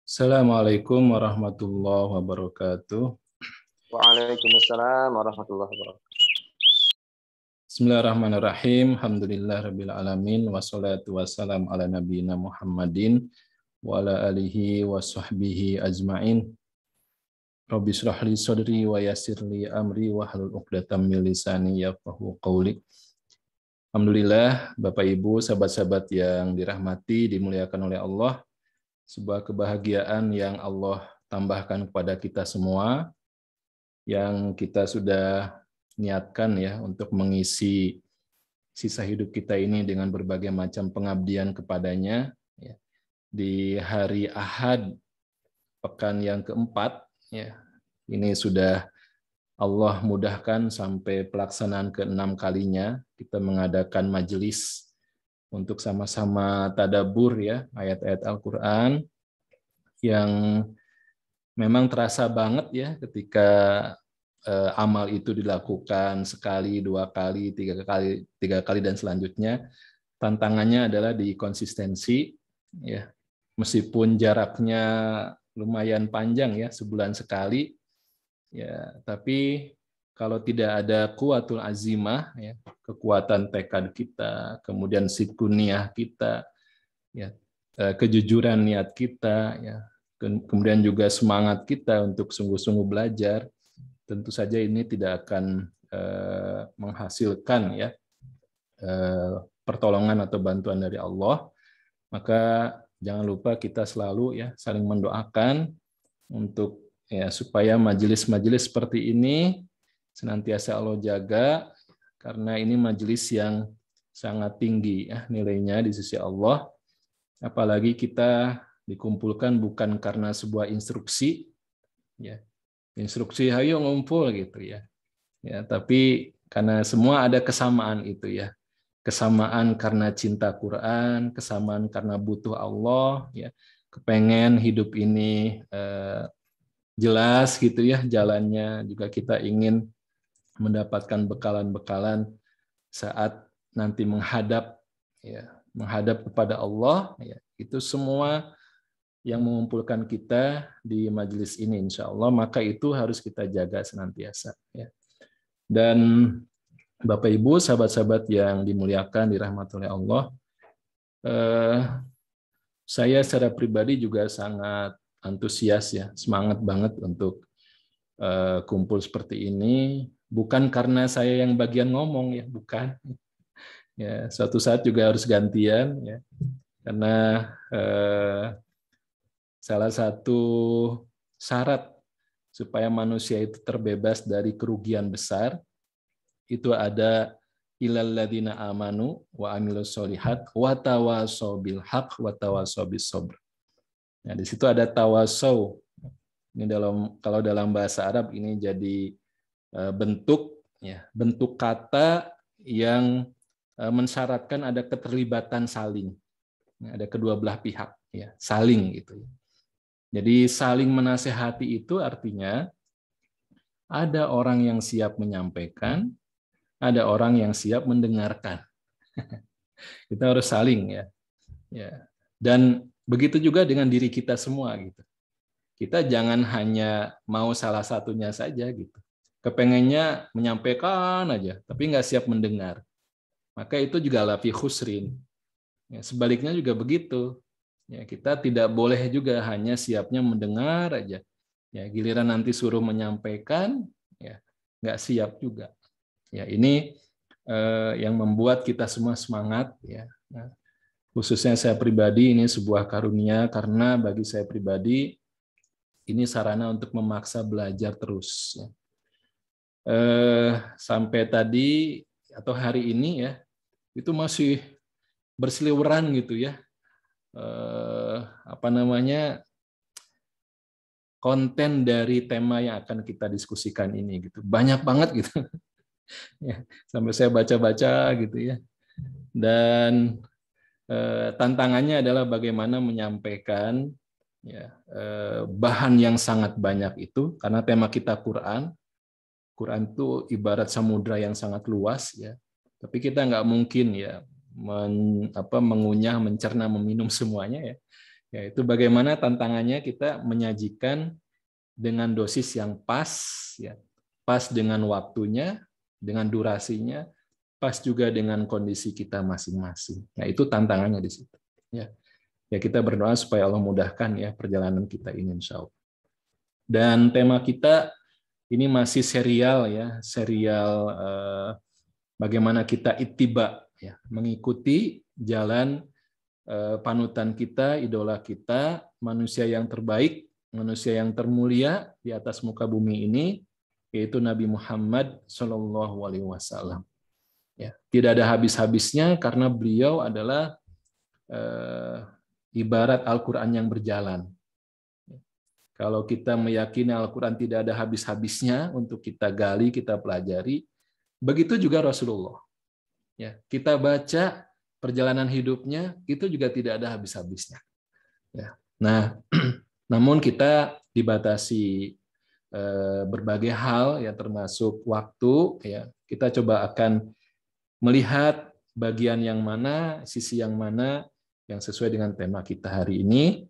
Assalamualaikum warahmatullahi wabarakatuh. Waalaikumsalam warahmatullahi wabarakatuh. Bismillahirrahmanirrahim. Alhamdulillahirabbil alamin wassalatu wassalamu ala nabiyina Muhammadin wa ala alihi wa sahbihi ajmain. Rabbi shrah li sadri wa yassir li amri wa hlul 'uqdatam min lisani yafqahu qawli. Alhamdulillah, Bapak Ibu, sahabat-sahabat yang dirahmati, dimuliakan oleh Allah. Sebuah kebahagiaan yang Allah tambahkan kepada kita semua, yang kita sudah niatkan ya untuk mengisi sisa hidup kita ini dengan berbagai macam pengabdian kepadanya ya. Di hari Ahad pekan yang keempat ya, ini sudah Allah mudahkan sampai pelaksanaan ke-6 kalinya kita mengadakan majelis untuk sama-sama tadabbur ya ayat-ayat Al-Qur'an yang memang terasa banget ya ketika amal itu dilakukan sekali, 2 kali, 3 kali dan selanjutnya. Tantangannya adalah di konsistensi ya. Meskipun jaraknya lumayan panjang ya, sebulan sekali ya, tapi kalau tidak ada kuatul azimah ya, kekuatan tekad kita, kemudian sidquniyah kita ya, kejujuran niat kita ya, kemudian juga semangat kita untuk sungguh-sungguh belajar, tentu saja ini tidak akan menghasilkan ya pertolongan atau bantuan dari Allah. Maka jangan lupa kita selalu ya saling mendoakan untuk ya supaya majelis-majelis seperti ini senantiasa Allah jaga, karena ini majelis yang sangat tinggi ya nilainya di sisi Allah. Apalagi kita dikumpulkan bukan karena sebuah instruksi ya, instruksi hayo ngumpul gitu ya, tapi karena semua ada kesamaan itu ya, kesamaan karena cinta Quran, kesamaan karena butuh Allah ya, kepengen hidup ini jelas gitu ya jalannya, juga kita ingin mendapatkan bekalan-bekalan saat nanti menghadap kepada Allah ya. Itu semua yang mengumpulkan kita di majelis ini insya Allah, maka itu harus kita jaga senantiasa ya. Dan Bapak Ibu, sahabat-sahabat yang dimuliakan, dirahmati oleh Allah, saya secara pribadi juga sangat antusias ya, semangat banget untuk kumpul seperti ini. Bukan karena saya yang bagian ngomong ya, bukan. Ya, suatu saat juga harus gantian ya, karena salah satu syarat supaya manusia itu terbebas dari kerugian besar itu ada ilal ladzina amanu wa amilus solihat wa tawasau bil haq wa tawasau bis sabr. Nah, di situ ada tawasau. Ini kalau dalam bahasa Arab ini jadi bentuk kata yang mensyaratkan ada keterlibatan saling. Ada kedua belah pihak ya, saling gitu. Jadi saling menasehati itu artinya ada orang yang siap menyampaikan, ada orang yang siap mendengarkan. Kita harus saling ya. Dan begitu juga dengan diri kita semua gitu. Kita jangan hanya mau salah satunya saja gitu. Kepengennya menyampaikan aja, tapi nggak siap mendengar. Maka itu juga lafi khusrin. Ya, sebaliknya juga begitu. Ya, kita tidak boleh juga hanya siapnya mendengar aja. Ya, giliran nanti suruh menyampaikan, ya nggak siap juga. Ya, ini yang membuat kita semua semangat. Ya. Nah, khususnya saya pribadi ini sebuah karunia, karena bagi saya pribadi ini sarana untuk memaksa belajar terus. Ya. Sampai tadi atau hari ini ya, itu masih berseliweran gitu ya. Konten dari tema yang akan kita diskusikan ini gitu. Banyak banget gitu. Ya, sampai saya baca-baca gitu ya. Dan tantangannya adalah bagaimana menyampaikan ya, bahan yang sangat banyak itu, karena tema kita Quran. Quran itu ibarat samudra yang sangat luas ya. Tapi kita nggak mungkin ya mengunyah, mencerna, meminum semuanya ya. Ya, itu bagaimana tantangannya kita menyajikan dengan dosis yang pas, ya, pas dengan waktunya, dengan durasinya, pas juga dengan kondisi kita masing-masing. Nah, itu tantangannya di situ. Ya, ya kita berdoa supaya Allah mudahkan ya perjalanan kita ini, insya Allah. Dan tema kita ini masih serial ya, serial bagaimana kita ittiba, ya, mengikuti jalan panutan kita, idola kita, manusia yang terbaik, manusia yang termulia di atas muka bumi ini, yaitu Nabi Muhammad SAW. Ya, tidak ada habis-habisnya karena beliau adalah ibarat Al-Quran yang berjalan. Kalau kita meyakini Al-Quran tidak ada habis-habisnya untuk kita gali, kita pelajari, begitu juga Rasulullah. Ya, kita baca perjalanan hidupnya itu juga tidak ada habis-habisnya. Ya. Nah, namun kita dibatasi berbagai hal, ya termasuk waktu. Ya, kita coba akan melihat bagian yang mana, sisi yang mana yang sesuai dengan tema kita hari ini,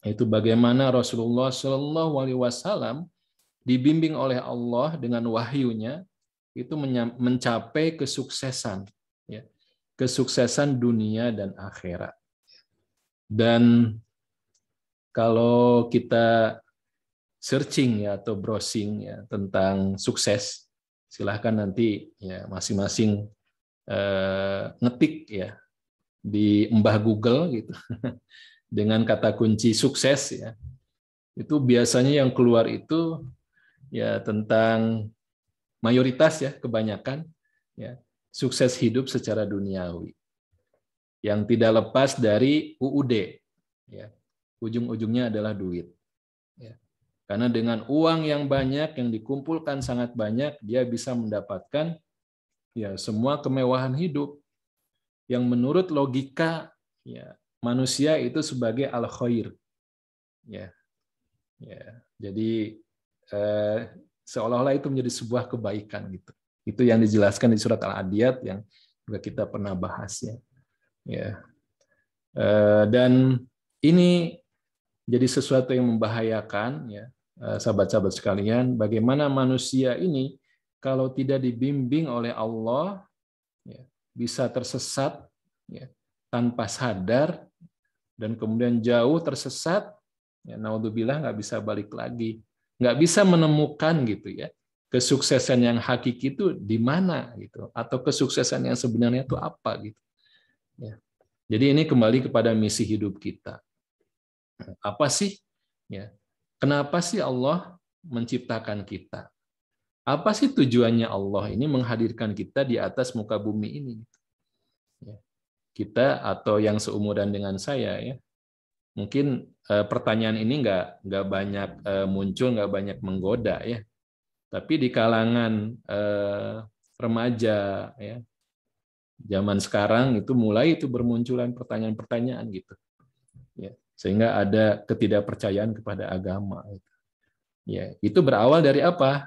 yaitu bagaimana Rasulullah SAW dibimbing oleh Allah dengan wahyunya itu mencapai kesuksesan, ya, kesuksesan dunia dan akhirat. Dan kalau kita searching ya atau browsing ya tentang sukses, silahkan nanti ya masing-masing ngetik ya di Mbah Google gitu dengan kata kunci sukses ya. Itu biasanya yang keluar itu ya tentang mayoritas ya kebanyakan ya sukses hidup secara duniawi yang tidak lepas dari UUD ya. Ujung-ujungnya adalah duit ya. Karena dengan uang yang banyak yang dikumpulkan sangat banyak, dia bisa mendapatkan ya semua kemewahan hidup yang menurut logika ya manusia itu sebagai al-khair ya. Ya, jadi seolah-olah itu menjadi sebuah kebaikan gitu. Itu yang dijelaskan di surat Al-Adiyat yang juga kita pernah bahas ya. Ya. Dan ini jadi sesuatu yang membahayakan ya, sahabat-sahabat sekalian, bagaimana manusia ini kalau tidak dibimbing oleh Allah ya, bisa tersesat ya, tanpa sadar dan kemudian jauh tersesat. Ya, naudzubillah nggak bisa balik lagi, nggak bisa menemukan gitu ya kesuksesan yang hakiki itu di mana gitu, atau kesuksesan yang sebenarnya itu apa gitu. Ya. Jadi ini kembali kepada misi hidup kita. Apa sih? Ya. Kenapa sih Allah menciptakan kita? Apa sih tujuannya Allah ini menghadirkan kita di atas muka bumi ini? Ya. Kita atau yang seumuran dengan saya ya. Mungkin pertanyaan ini nggak banyak muncul, nggak banyak menggoda ya. Tapi di kalangan remaja ya, zaman sekarang itu mulai itu bermunculan pertanyaan-pertanyaan gitu. Ya, sehingga ada ketidakpercayaan kepada agama. Ya, itu berawal dari apa?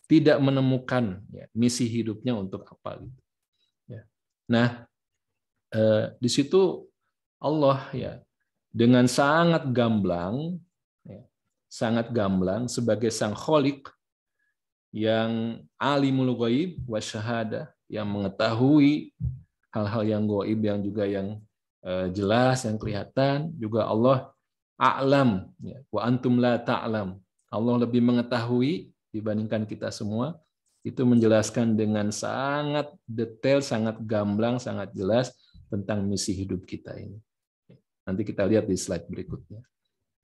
Tidak menemukan ya, misi hidupnya untuk apa gitu. Ya. Nah, di situ Allah ya dengan sangat gamblang sebagai sang Khalik yang alimul ghaib wasyahada, yang mengetahui hal-hal yang gaib yang juga yang jelas, yang kelihatan, juga Allah a'lam ya, wa antum la ta'lam. Allah lebih mengetahui dibandingkan kita semua. Itu menjelaskan dengan sangat detail, sangat gamblang, sangat jelas tentang misi hidup kita ini. Nanti kita lihat di slide berikutnya.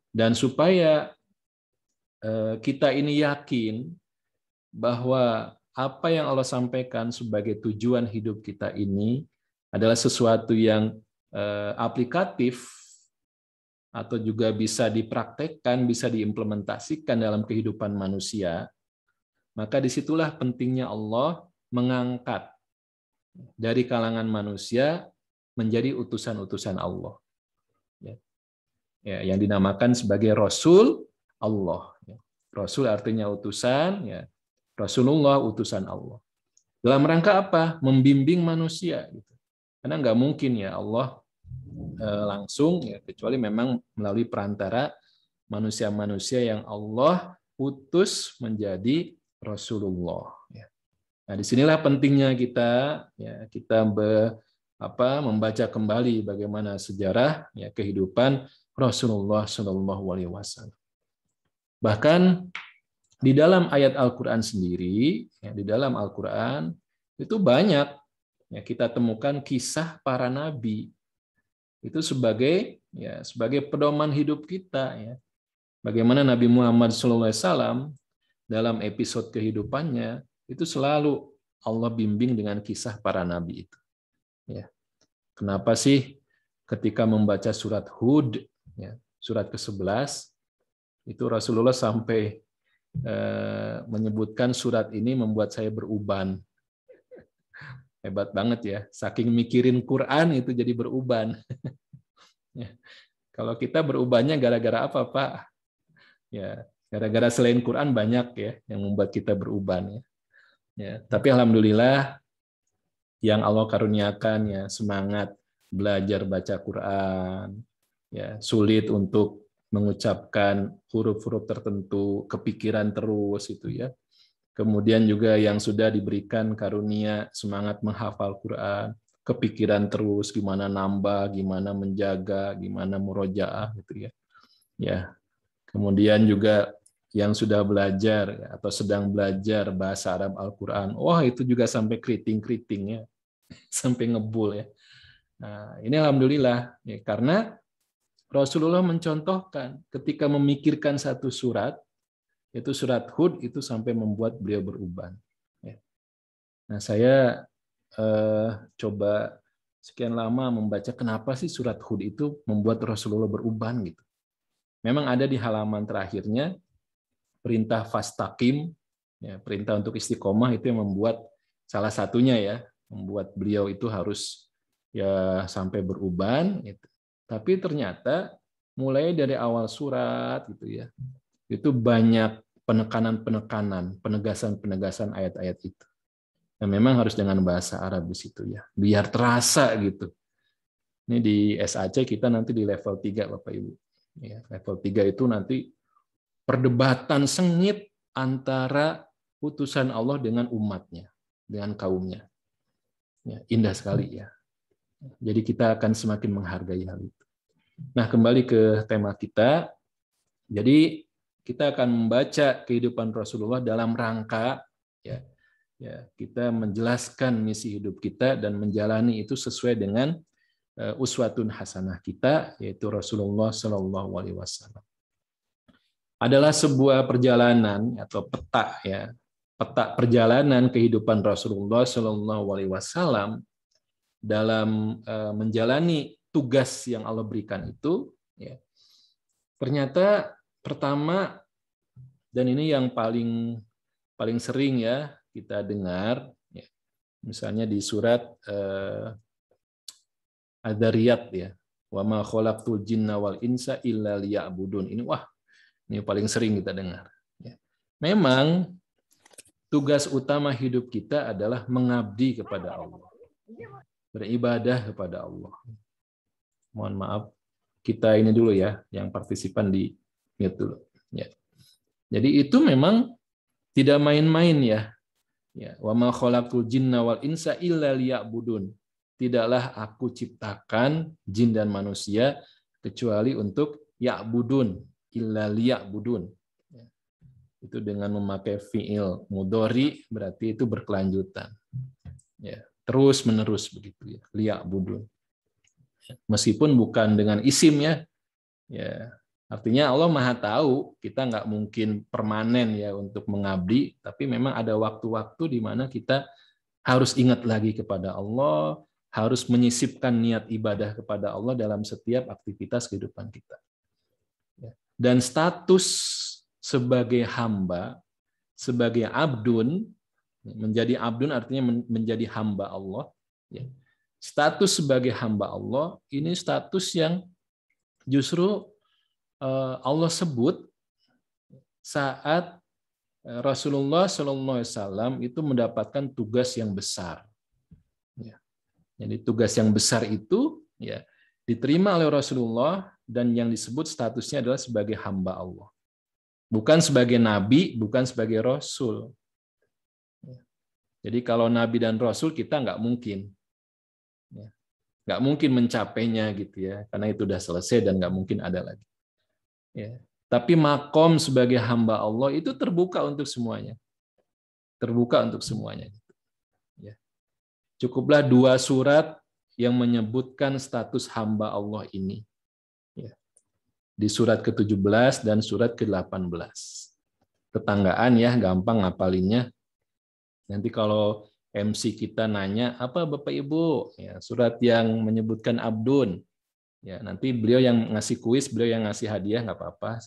Dan supaya kita ini yakin bahwa apa yang Allah sampaikan sebagai tujuan hidup kita ini adalah sesuatu yang aplikatif atau juga bisa dipraktekkan, bisa diimplementasikan dalam kehidupan manusia, maka disitulah pentingnya Allah mengangkat dari kalangan manusia menjadi utusan-utusan Allah. Ya, yang dinamakan sebagai Rasul Allah. Rasul artinya utusan, ya. Rasulullah utusan Allah. Dalam rangka apa? Membimbing manusia. Karena nggak mungkin ya Allah langsung, ya, kecuali memang melalui perantara manusia-manusia yang Allah utus menjadi Rasulullah. Ya. Nah, disinilah pentingnya kita, ya, kita membaca kembali bagaimana sejarah, ya, kehidupan Rasulullah Shallallahu Alaihi Wasallam. Bahkan di dalam ayat Al-Quran sendiri, ya, di dalam Al-Quran itu banyak, ya, kita temukan kisah para nabi. Itu sebagai pedoman hidup kita, ya. Bagaimana Nabi Muhammad SAW dalam episode kehidupannya itu selalu Allah bimbing dengan kisah para nabi itu. Ya. Kenapa sih ketika membaca surat Hud, ya, surat ke-11, itu Rasulullah sampai menyebutkan surat ini membuat saya beruban. Hebat banget ya, saking mikirin Quran itu jadi beruban. Ya. Kalau kita berubannya gara-gara apa, Pak? Ya, gara-gara selain Quran banyak ya yang membuat kita beruban, ya. Ya, tapi alhamdulillah yang Allah karuniakan, ya, semangat belajar baca Quran, ya, sulit untuk mengucapkan huruf-huruf tertentu, kepikiran terus itu, ya. Kemudian juga yang sudah diberikan karunia semangat menghafal Quran, kepikiran terus gimana nambah, gimana menjaga, gimana murojaah gitu, ya. Ya. Kemudian juga yang sudah belajar atau sedang belajar bahasa Arab Al-Qur'an. Wah, itu juga sampai keriting-keriting, ya. Sampai ngebul, ya. Nah, ini alhamdulillah, ya, karena Rasulullah mencontohkan ketika memikirkan satu surat, itu surat Hud, itu sampai membuat beliau beruban. Ya. Nah, saya coba sekian lama membaca kenapa sih surat Hud itu membuat Rasulullah beruban gitu. Memang ada di halaman terakhirnya perintah fastaqim, ya, perintah untuk istiqomah, itu yang membuat salah satunya, ya, membuat beliau itu harus, ya, sampai beruban gitu. Tapi ternyata mulai dari awal surat gitu, ya, itu banyak penekanan-penekanan, penegasan-penegasan ayat-ayat itu. Dan memang harus dengan bahasa Arab di situ, ya, biar terasa gitu. Ini di SAC kita nanti di level 3 Bapak Ibu. Ya, level 3 itu nanti perdebatan sengit antara utusan Allah dengan umatnya, dengan kaumnya. Ya, indah sekali, ya. Jadi kita akan semakin menghargai hal itu. Nah, kembali ke tema kita. Jadi kita akan membaca kehidupan Rasulullah dalam rangka, ya, kita menjelaskan misi hidup kita dan menjalani itu sesuai dengan uswatun hasanah kita, yaitu Rasulullah Shallallahu Alaihi Wasallam. Adalah sebuah perjalanan atau peta, ya, peta perjalanan kehidupan Rasulullah Shallallahu Alaihi Wasallam dalam menjalani tugas yang Allah berikan itu, ya. Ternyata pertama, dan ini yang paling sering, ya, kita dengar, ya, misalnya di surat Ad-Dariyat, ya, wa ma khalaqtul jinna wal insa illa liya'budun. Ini paling sering kita dengar. Ya. Memang tugas utama hidup kita adalah mengabdi kepada Allah, beribadah kepada Allah. Mohon maaf, kita ini dulu, ya, yang partisipan di mute dulu. Ya. Jadi itu memang tidak main-main, ya. Ya, wa ma khalaqtul jinna wal insa illa liya'budun. Tidaklah aku ciptakan jin dan manusia kecuali untuk ya'budun, illa liya'budun. Ya. Itu dengan memakai fi'il mudhari, berarti itu berkelanjutan. Ya, terus menerus begitu, ya, liya'budun. Meskipun bukan dengan isim, ya. Ya. Artinya Allah Maha tahu, kita nggak mungkin permanen, ya, untuk mengabdi, tapi memang ada waktu-waktu di mana kita harus ingat lagi kepada Allah, harus menyisipkan niat ibadah kepada Allah dalam setiap aktivitas kehidupan kita. Dan status sebagai hamba, sebagai abdun, menjadi abdun artinya menjadi hamba Allah. Status sebagai hamba Allah, ini status yang justru Allah sebut saat Rasulullah SAW itu mendapatkan tugas yang besar. Jadi tugas yang besar itu, ya, diterima oleh Rasulullah, dan yang disebut statusnya adalah sebagai hamba Allah. Bukan sebagai nabi, bukan sebagai rasul. Jadi kalau nabi dan rasul kita nggak mungkin. Nggak mungkin mencapainya gitu ya, karena itu udah selesai dan nggak mungkin ada lagi. Ya. Tapi makom sebagai hamba Allah itu terbuka untuk semuanya. Terbuka untuk semuanya. Ya. Cukuplah 2 surat yang menyebutkan status hamba Allah ini. Ya. Di surat ke-17 dan surat ke-18. Tetanggaan ya, gampang ngapalinnya. Nanti kalau MC kita nanya, apa Bapak Ibu? Ya, surat yang menyebutkan abdun. Ya, nanti beliau yang ngasih kuis, beliau yang ngasih hadiah, nggak apa-apa.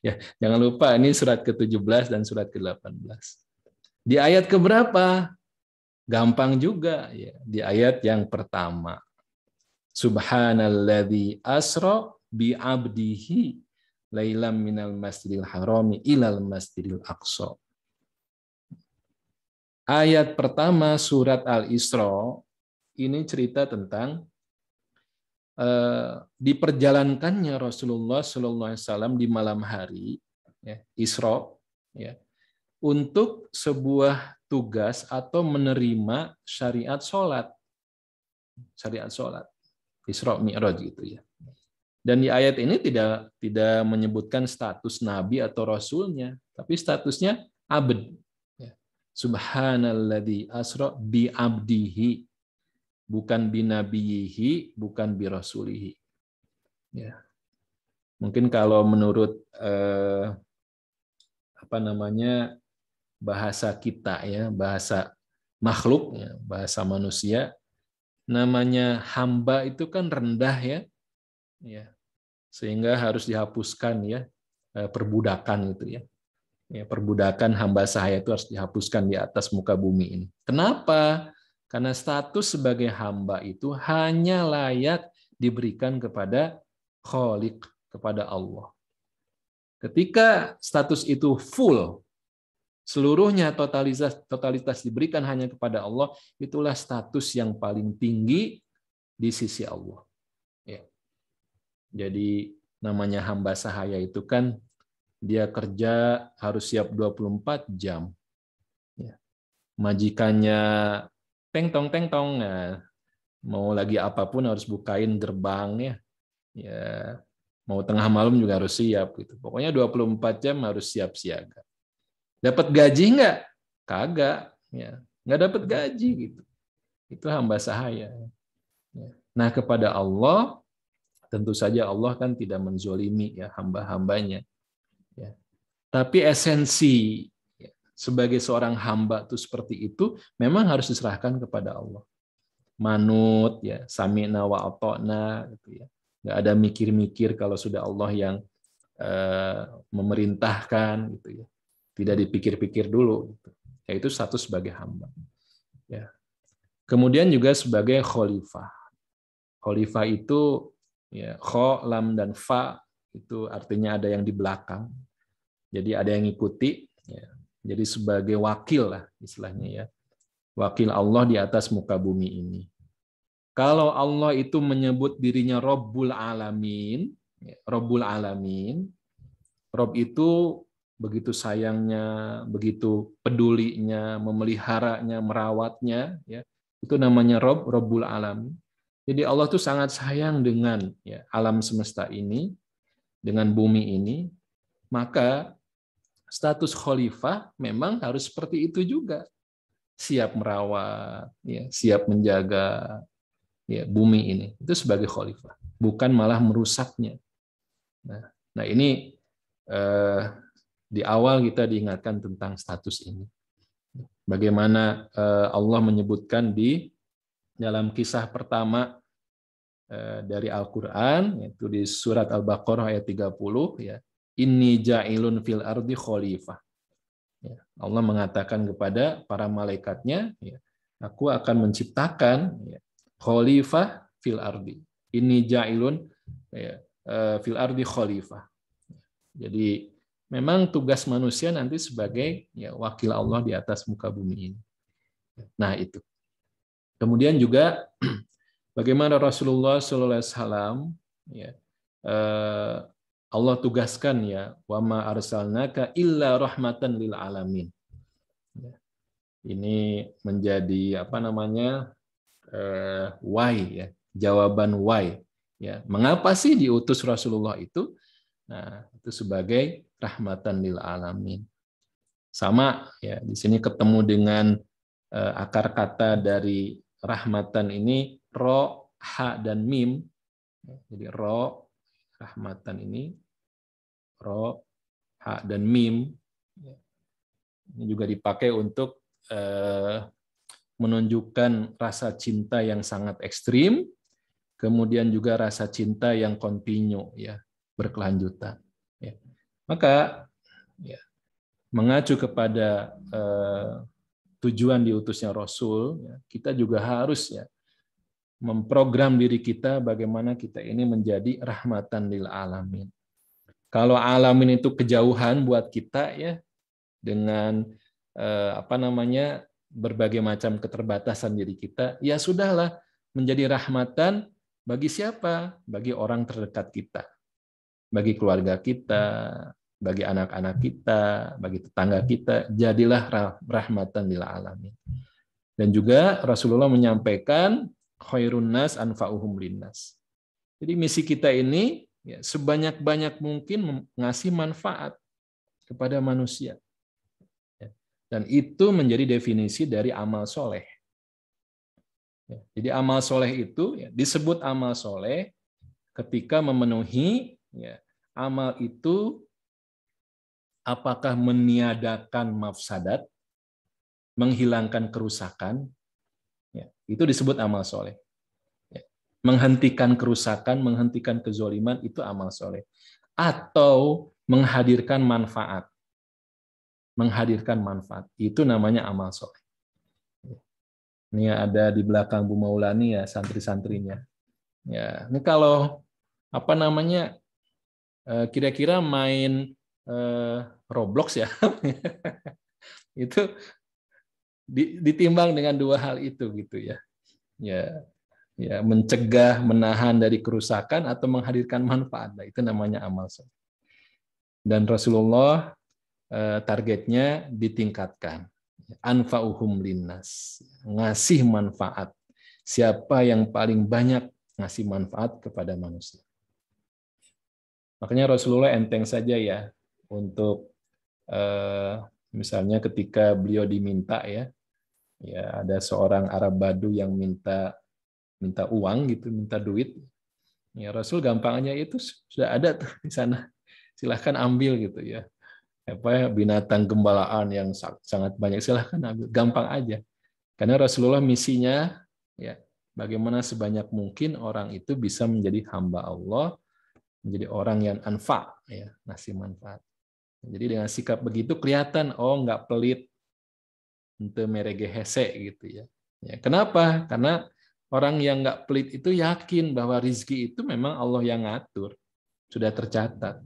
Ya, jangan lupa, ini surat ke-17 dan surat ke-18. Di ayat keberapa? Gampang juga. Ya, di ayat yang pertama. Subhanalladzi asra bi abdihi lailam minal masjidil harami ilal masjidil aqsa. Ayat pertama surat Al-Isra ini cerita tentang diperjalankannya Rasulullah SAW di malam hari, ya, Isra, ya, untuk sebuah tugas atau menerima syariat sholat, Isra Mi'raj gitu ya. Dan di ayat ini tidak menyebutkan status nabi atau rasulnya, tapi statusnya abd. Subhanalladzi asra bi abdihi, bukan bi nabiyihi, bukan bi rasulihi. Ya. Mungkin kalau menurut bahasa kita ya, bahasa makhluk ya, bahasa manusia, namanya hamba itu kan rendah ya. Ya. Sehingga harus dihapuskan ya, perbudakan itu ya. Ya, perbudakan hamba sahaya itu harus dihapuskan di atas muka bumi ini. Kenapa? Karena status sebagai hamba itu hanya layak diberikan kepada Khaliq, kepada Allah. Ketika status itu full, seluruhnya totalitas diberikan hanya kepada Allah, itulah status yang paling tinggi di sisi Allah. Ya. Jadi namanya hamba sahaya itu kan dia kerja harus siap 24 jam. Ya. Majikannya teng-tong, ya. Mau lagi apapun harus bukain gerbangnya. Ya. Mau tengah malam juga harus siap. Gitu. Pokoknya 24 jam harus siap siaga. Dapat gaji nggak? Kagak. Ya. Nggak dapat gaji. Gitu. Itu hamba sahaya. Ya. Nah kepada Allah, tentu saja Allah kan tidak menzolimi ya hamba-hambanya. Ya. Tapi esensi sebagai seorang hamba itu seperti itu memang harus diserahkan kepada Allah. Manut ya, sami'na wa ata'na gitu ya. Enggak ada mikir-mikir kalau sudah Allah yang memerintahkan gitu ya. Tidak dipikir-pikir dulu gitu. Yaitu status sebagai hamba. Ya. Kemudian juga sebagai khalifah. Khalifah itu ya, kho, lam dan fa itu artinya ada yang di belakang. Jadi ada yang ngikuti, ya. Jadi sebagai wakil lah istilahnya ya, wakil Allah di atas muka bumi ini. Kalau Allah itu menyebut dirinya Rabbul Alamin, ya, Rabbul Alamin, Rabb itu begitu sayangnya, begitu pedulinya, memeliharanya, merawatnya, ya, itu namanya Rabb, Rabbul Alamin. Jadi Allah tuh sangat sayang dengan ya, alam semesta ini, dengan bumi ini, maka status khalifah memang harus seperti itu juga. Siap merawat, ya, siap menjaga ya, bumi ini. Itu sebagai khalifah. Bukan malah merusaknya. Nah ini di awal kita diingatkan tentang status ini. Bagaimana Allah menyebutkan di dalam kisah pertama dari Al-Quran, yaitu di surat Al-Baqarah ayat 30, ya, Inni ja'ilun fil ardi khalifah. Ya, Allah mengatakan kepada para malaikatnya, ya, aku akan menciptakan ya, khalifah fil ardi. Inni ja'ilun ya, fil ardi khalifah. Jadi memang tugas manusia nanti sebagai ya, wakil Allah di atas muka bumi ini. Nah itu. Kemudian juga bagaimana Rasulullah Sallallahu Alaihi Wasallam, ya, Allah tugaskan ya, wa ma arsalnaka illa rahmatan lil alamin. Ini menjadi apa namanya, why ya, jawaban why ya, mengapa sih diutus Rasulullah itu? Nah, itu sebagai rahmatan lil alamin. Sama ya, di sini ketemu dengan akar kata dari rahmatan ini ro, ha dan mim. Jadi ro, rahmatan ini ro, ha dan mim. Ini juga dipakai untuk menunjukkan rasa cinta yang sangat ekstrim, kemudian juga rasa cinta yang kontinu, ya, berkelanjutan. Ya. Maka ya, mengacu kepada tujuan diutusnya Rasul, ya, kita juga harus ya memprogram diri kita bagaimana kita ini menjadi rahmatan lil alamin. Kalau alamin itu kejauhan buat kita ya, dengan apa namanya, berbagai macam keterbatasan diri kita, ya sudahlah, menjadi rahmatan bagi siapa? Bagi orang terdekat kita, bagi keluarga kita, bagi anak-anak kita, bagi tetangga kita, jadilah rahmatan lil alamin. Dan juga Rasulullah menyampaikan khairun nas anfa'uhum linnas. Jadi misi kita ini ya, sebanyak-banyak mungkin ngasih manfaat kepada manusia. Dan itu menjadi definisi dari amal soleh. Jadi amal soleh itu ya, disebut amal soleh ketika memenuhi ya, amal itu apakah meniadakan mafsadat, menghilangkan kerusakan, ya, itu disebut amal soleh. Ya. Menghentikan kerusakan, menghentikan kezoliman, itu amal soleh. Atau menghadirkan manfaat. Menghadirkan manfaat, itu namanya amal soleh. Ini ada di belakang Bu Maulani ya, santri-santrinya. Ya, ini kalau apa namanya, kira-kira main Roblox ya, itu ditimbang dengan dua hal itu gitu ya. Ya, mencegah, menahan dari kerusakan atau menghadirkan manfaat. Nah, itu namanya amal soleh. Dan Rasulullah targetnya ditingkatkan. Anfa'uhum linnas, ngasih manfaat. Siapa yang paling banyak ngasih manfaat kepada manusia. Makanya Rasulullah enteng saja ya untuk misalnya ketika beliau diminta ya ada seorang Arab Badu yang minta uang gitu, minta duit. Ya Rasul gampangnya itu sudah ada tuh di sana. Silahkan ambil gitu ya. Apa binatang gembalaan yang sangat banyak, silahkan ambil, gampang aja. Karena Rasulullah misinya ya bagaimana sebanyak mungkin orang itu bisa menjadi hamba Allah, menjadi orang yang anfa ya, ngasih manfaat. Jadi dengan sikap begitu kelihatan nggak pelit untuk merege hese gitu ya. Ya. Kenapa? Karena orang yang nggak pelit itu yakin bahwa rizki itu memang Allah yang ngatur, sudah tercatat.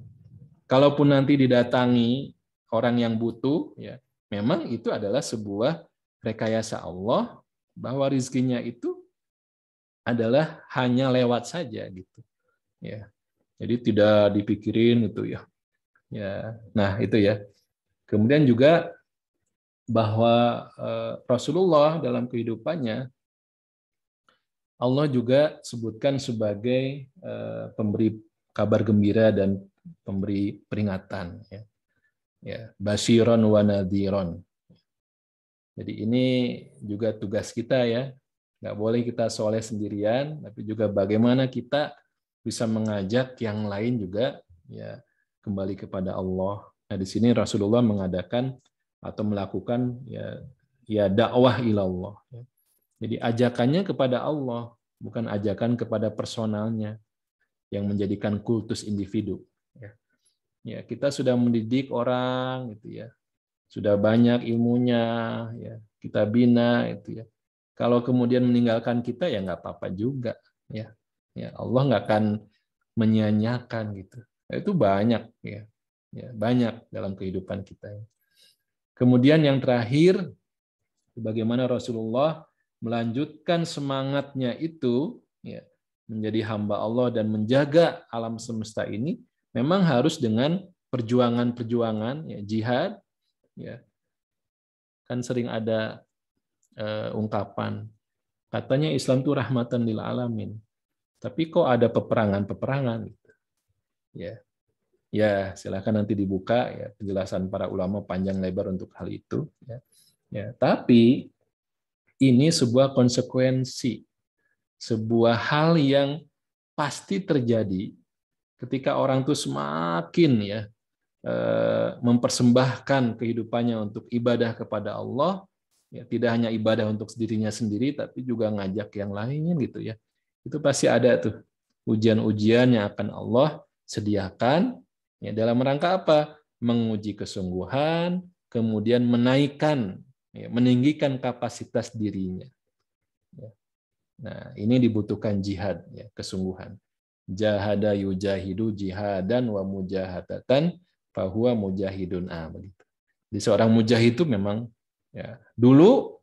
Kalaupun nanti didatangi orang yang butuh, ya memang itu adalah sebuah rekayasa Allah bahwa rizkinya itu adalah hanya lewat saja gitu. Ya, jadi tidak dipikirin itu ya. Ya, nah itu ya. Kemudian juga bahwa Rasulullah dalam kehidupannya Allah juga sebutkan sebagai pemberi kabar gembira dan pemberi peringatan ya. Ya, basyiron wa nadhiron. Jadi ini juga tugas kita ya. Nggak boleh kita soleh sendirian, tapi juga bagaimana kita bisa mengajak yang lain juga ya kembali kepada Allah. Nah, di sini Rasulullah mengadakan atau melakukan ya dakwah ilallah. Jadi ajakannya kepada Allah, bukan ajakan kepada personalnya yang menjadikan kultus individu. Ya, kita sudah mendidik orang, gitu ya, sudah banyak ilmunya, ya, kita bina, itu ya. Kalau kemudian meninggalkan kita ya nggak apa-apa juga, ya. Ya Allah nggak akan menyia-nyiakan gitu. Itu banyak, ya, banyak dalam kehidupan kita. Kemudian yang terakhir, bagaimana Rasulullah melanjutkan semangatnya itu ya, menjadi hamba Allah dan menjaga alam semesta ini memang harus dengan perjuangan-perjuangan, ya, jihad, ya. Kan sering ada ungkapan katanya Islam itu rahmatan lil alamin, tapi kok ada peperangan-peperangan gitu. Ya. Ya, silakan nanti dibuka ya penjelasan para ulama panjang lebar untuk hal itu, ya. Ya, tapi ini sebuah konsekuensi, sebuah hal yang pasti terjadi ketika orang tuh semakin, ya, mempersembahkan kehidupannya untuk ibadah kepada Allah, ya, tidak hanya ibadah untuk dirinya sendiri tapi juga ngajak yang lainnya gitu ya. Itu pasti ada tuh ujian-ujian yang akan Allah sediakan, ya, dalam rangka apa? Menguji kesungguhan, kemudian menaikkan, ya, meninggikan kapasitas dirinya. Ya. Nah, ini dibutuhkan jihad, ya, kesungguhan. Jahada yujahidu jihadan wa mujahadatan fahuwa mujahidun, begitu. Jadi seorang mujahid itu memang, ya, dulu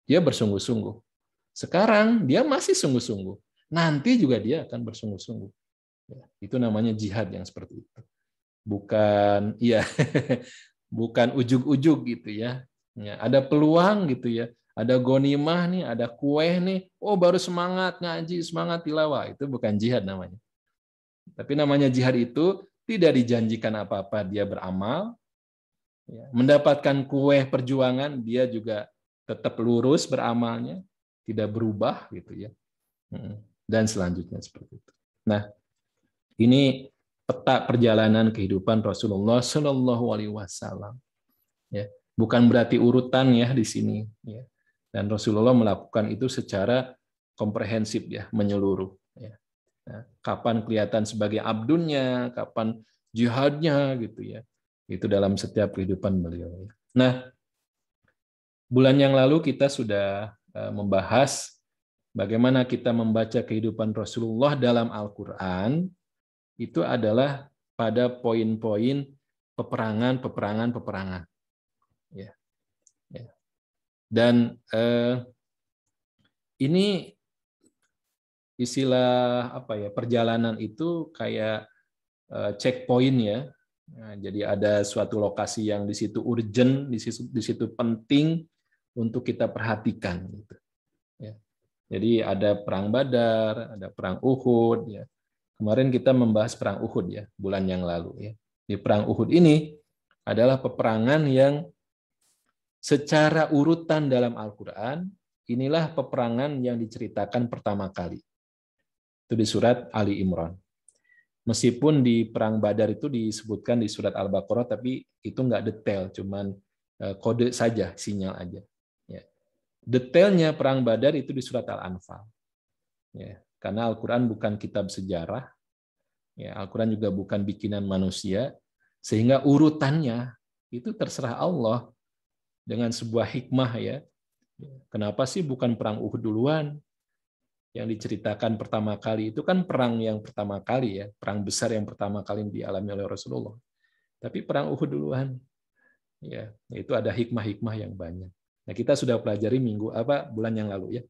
dia bersungguh-sungguh. Sekarang dia masih sungguh-sungguh. Nanti juga dia akan bersungguh-sungguh. Ya, itu namanya jihad yang seperti itu. Bukan, iya, bukan ujug-ujug gitu ya. Ya, ada peluang gitu ya. Ada gonimah nih, ada kue nih. Oh, baru semangat ngaji, semangat tilawah. Itu bukan jihad namanya. Tapi namanya jihad itu tidak dijanjikan apa-apa, dia beramal, ya, mendapatkan kue perjuangan, dia juga tetap lurus beramalnya, tidak berubah gitu ya. Dan selanjutnya seperti itu. Nah, ini peta perjalanan kehidupan Rasulullah Shallallahu Alaihi Wasallam. Ya, bukan berarti urutan ya di sini. Ya. Dan Rasulullah melakukan itu secara komprehensif, ya, menyeluruh. Ya. Nah, kapan kelihatan sebagai abdunnya, kapan jihadnya gitu ya. Itu dalam setiap kehidupan beliau. Nah, bulan yang lalu kita sudah membahas bagaimana kita membaca kehidupan Rasulullah dalam Al-Qur'an. Itu adalah pada poin-poin peperangan. Ya. Ya. Dan ini istilah apa ya, perjalanan itu kayak checkpoint ya. Nah, jadi ada suatu lokasi yang di situ urgent, di situ penting untuk kita perhatikan. Gitu. Ya. Jadi ada perang Badar, ada perang Uhud. Ya. Kemarin kita membahas perang Uhud ya, bulan yang lalu. Ya. Di perang Uhud ini adalah peperangan yang secara urutan dalam Al-Quran, inilah peperangan yang diceritakan pertama kali. Itu di surat Ali Imran. Meskipun di perang Badar itu disebutkan di surat Al-Baqarah, tapi itu nggak detail, cuman kode saja, sinyal aja. Ya. Detailnya perang Badar itu di surat Al-Anfal. Ya. Karena Al-Quran bukan kitab sejarah, ya, Al-Quran juga bukan bikinan manusia, sehingga urutannya itu terserah Allah dengan sebuah hikmah ya. Kenapa sih bukan perang Uhud duluan? Yang diceritakan pertama kali itu kan perang yang pertama kali ya, perang besar yang pertama kali dialami oleh Rasulullah. Tapi perang Uhud duluan. Ya, itu ada hikmah-hikmah yang banyak. Nah, kita sudah pelajari bulan yang lalu ya.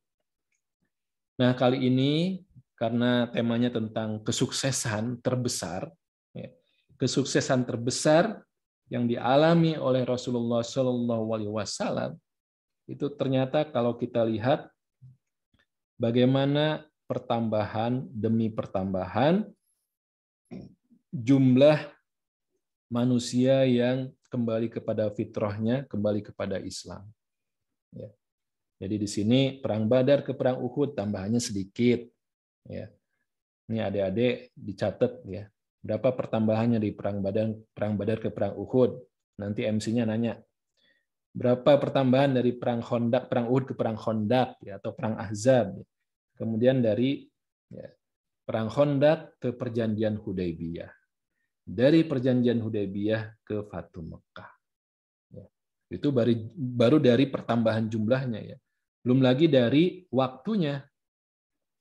Nah, kali ini karena temanya tentang kesuksesan terbesar, ya, kesuksesan terbesar yang dialami oleh Rasulullah Shallallahu Alaihi Wasallam itu ternyata kalau kita lihat bagaimana pertambahan demi pertambahan jumlah manusia yang kembali kepada fitrahnya, kembali kepada Islam. Ya. Jadi di sini perang Badar ke perang Uhud tambahannya sedikit. Ya. Ini adik-adik dicatat ya. Berapa pertambahannya di perang Badar ke perang Uhud? Nanti MC-nya nanya. Berapa pertambahan dari perang Uhud ke perang Khandaq ya, atau perang Ahzab? Kemudian dari ya, perang Khandaq ke perjanjian Hudaybiyah. Dari perjanjian Hudaybiyah ke Fatu Mekah. Ya. Itu baru dari pertambahan jumlahnya ya. Belum lagi dari waktunya.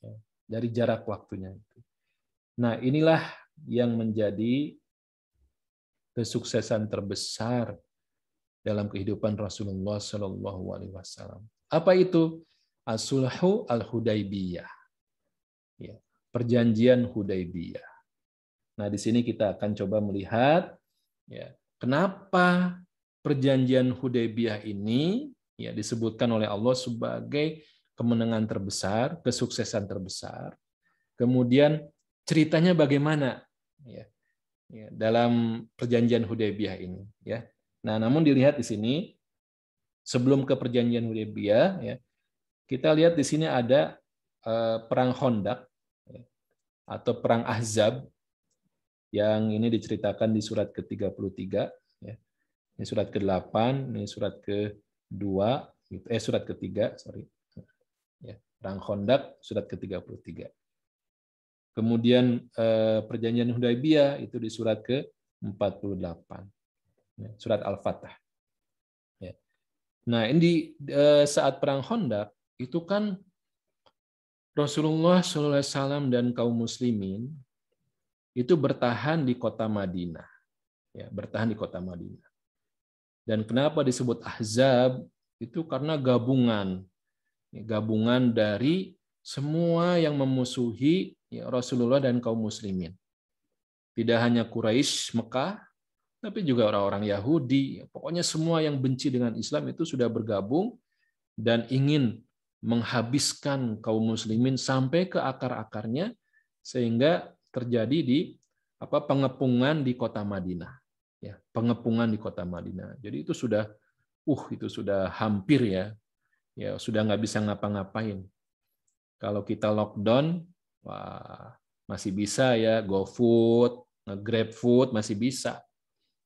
Ya. Dari jarak waktunya. Nah, inilah yang menjadi kesuksesan terbesar dalam kehidupan Rasulullah Shallallahu Alaihi Wasallam. Apa itu? As-Sulhu al-Hudaybiyah. Ya, perjanjian Hudaybiyah. Nah, di sini kita akan coba melihat ya, kenapa perjanjian Hudaybiyah ini ya disebutkan oleh Allah sebagai kemenangan terbesar, kesuksesan terbesar. Kemudian ceritanya bagaimana ya, ya dalam perjanjian Hudaybiyah ini ya. Nah, namun dilihat di sini sebelum ke perjanjian Hudaybiyah ya, kita lihat di sini ada perang Khandaq ya, atau perang Ahzab yang ini diceritakan di surat ke-33 ya. Ini surat ke-8, ini surat ke-2, surat ke-3, sorry. Ya, perang Khandaq surat ke-33. Kemudian perjanjian Hudaybiyah itu di surat ke-48. Ya, surat Al-Fatah. Ya. Nah, ini saat perang Khandaq itu kan Rasulullah SAW dan kaum muslimin itu bertahan di kota Madinah. Ya, bertahan di kota Madinah. Dan kenapa disebut Ahzab? Itu karena gabungan dari semua yang memusuhi Rasulullah dan kaum muslimin. Tidak hanya Quraisy Mekah, tapi juga orang-orang Yahudi. Pokoknya semua yang benci dengan Islam itu sudah bergabung dan ingin menghabiskan kaum muslimin sampai ke akar-akarnya sehingga terjadi di pengepungan di kota Madinah. Ya, pengepungan di kota Madinah. Jadi itu sudah hampir ya sudah nggak bisa ngapa-ngapain. Kalau kita lockdown, wah, masih bisa ya GoFood, Grab Food masih bisa.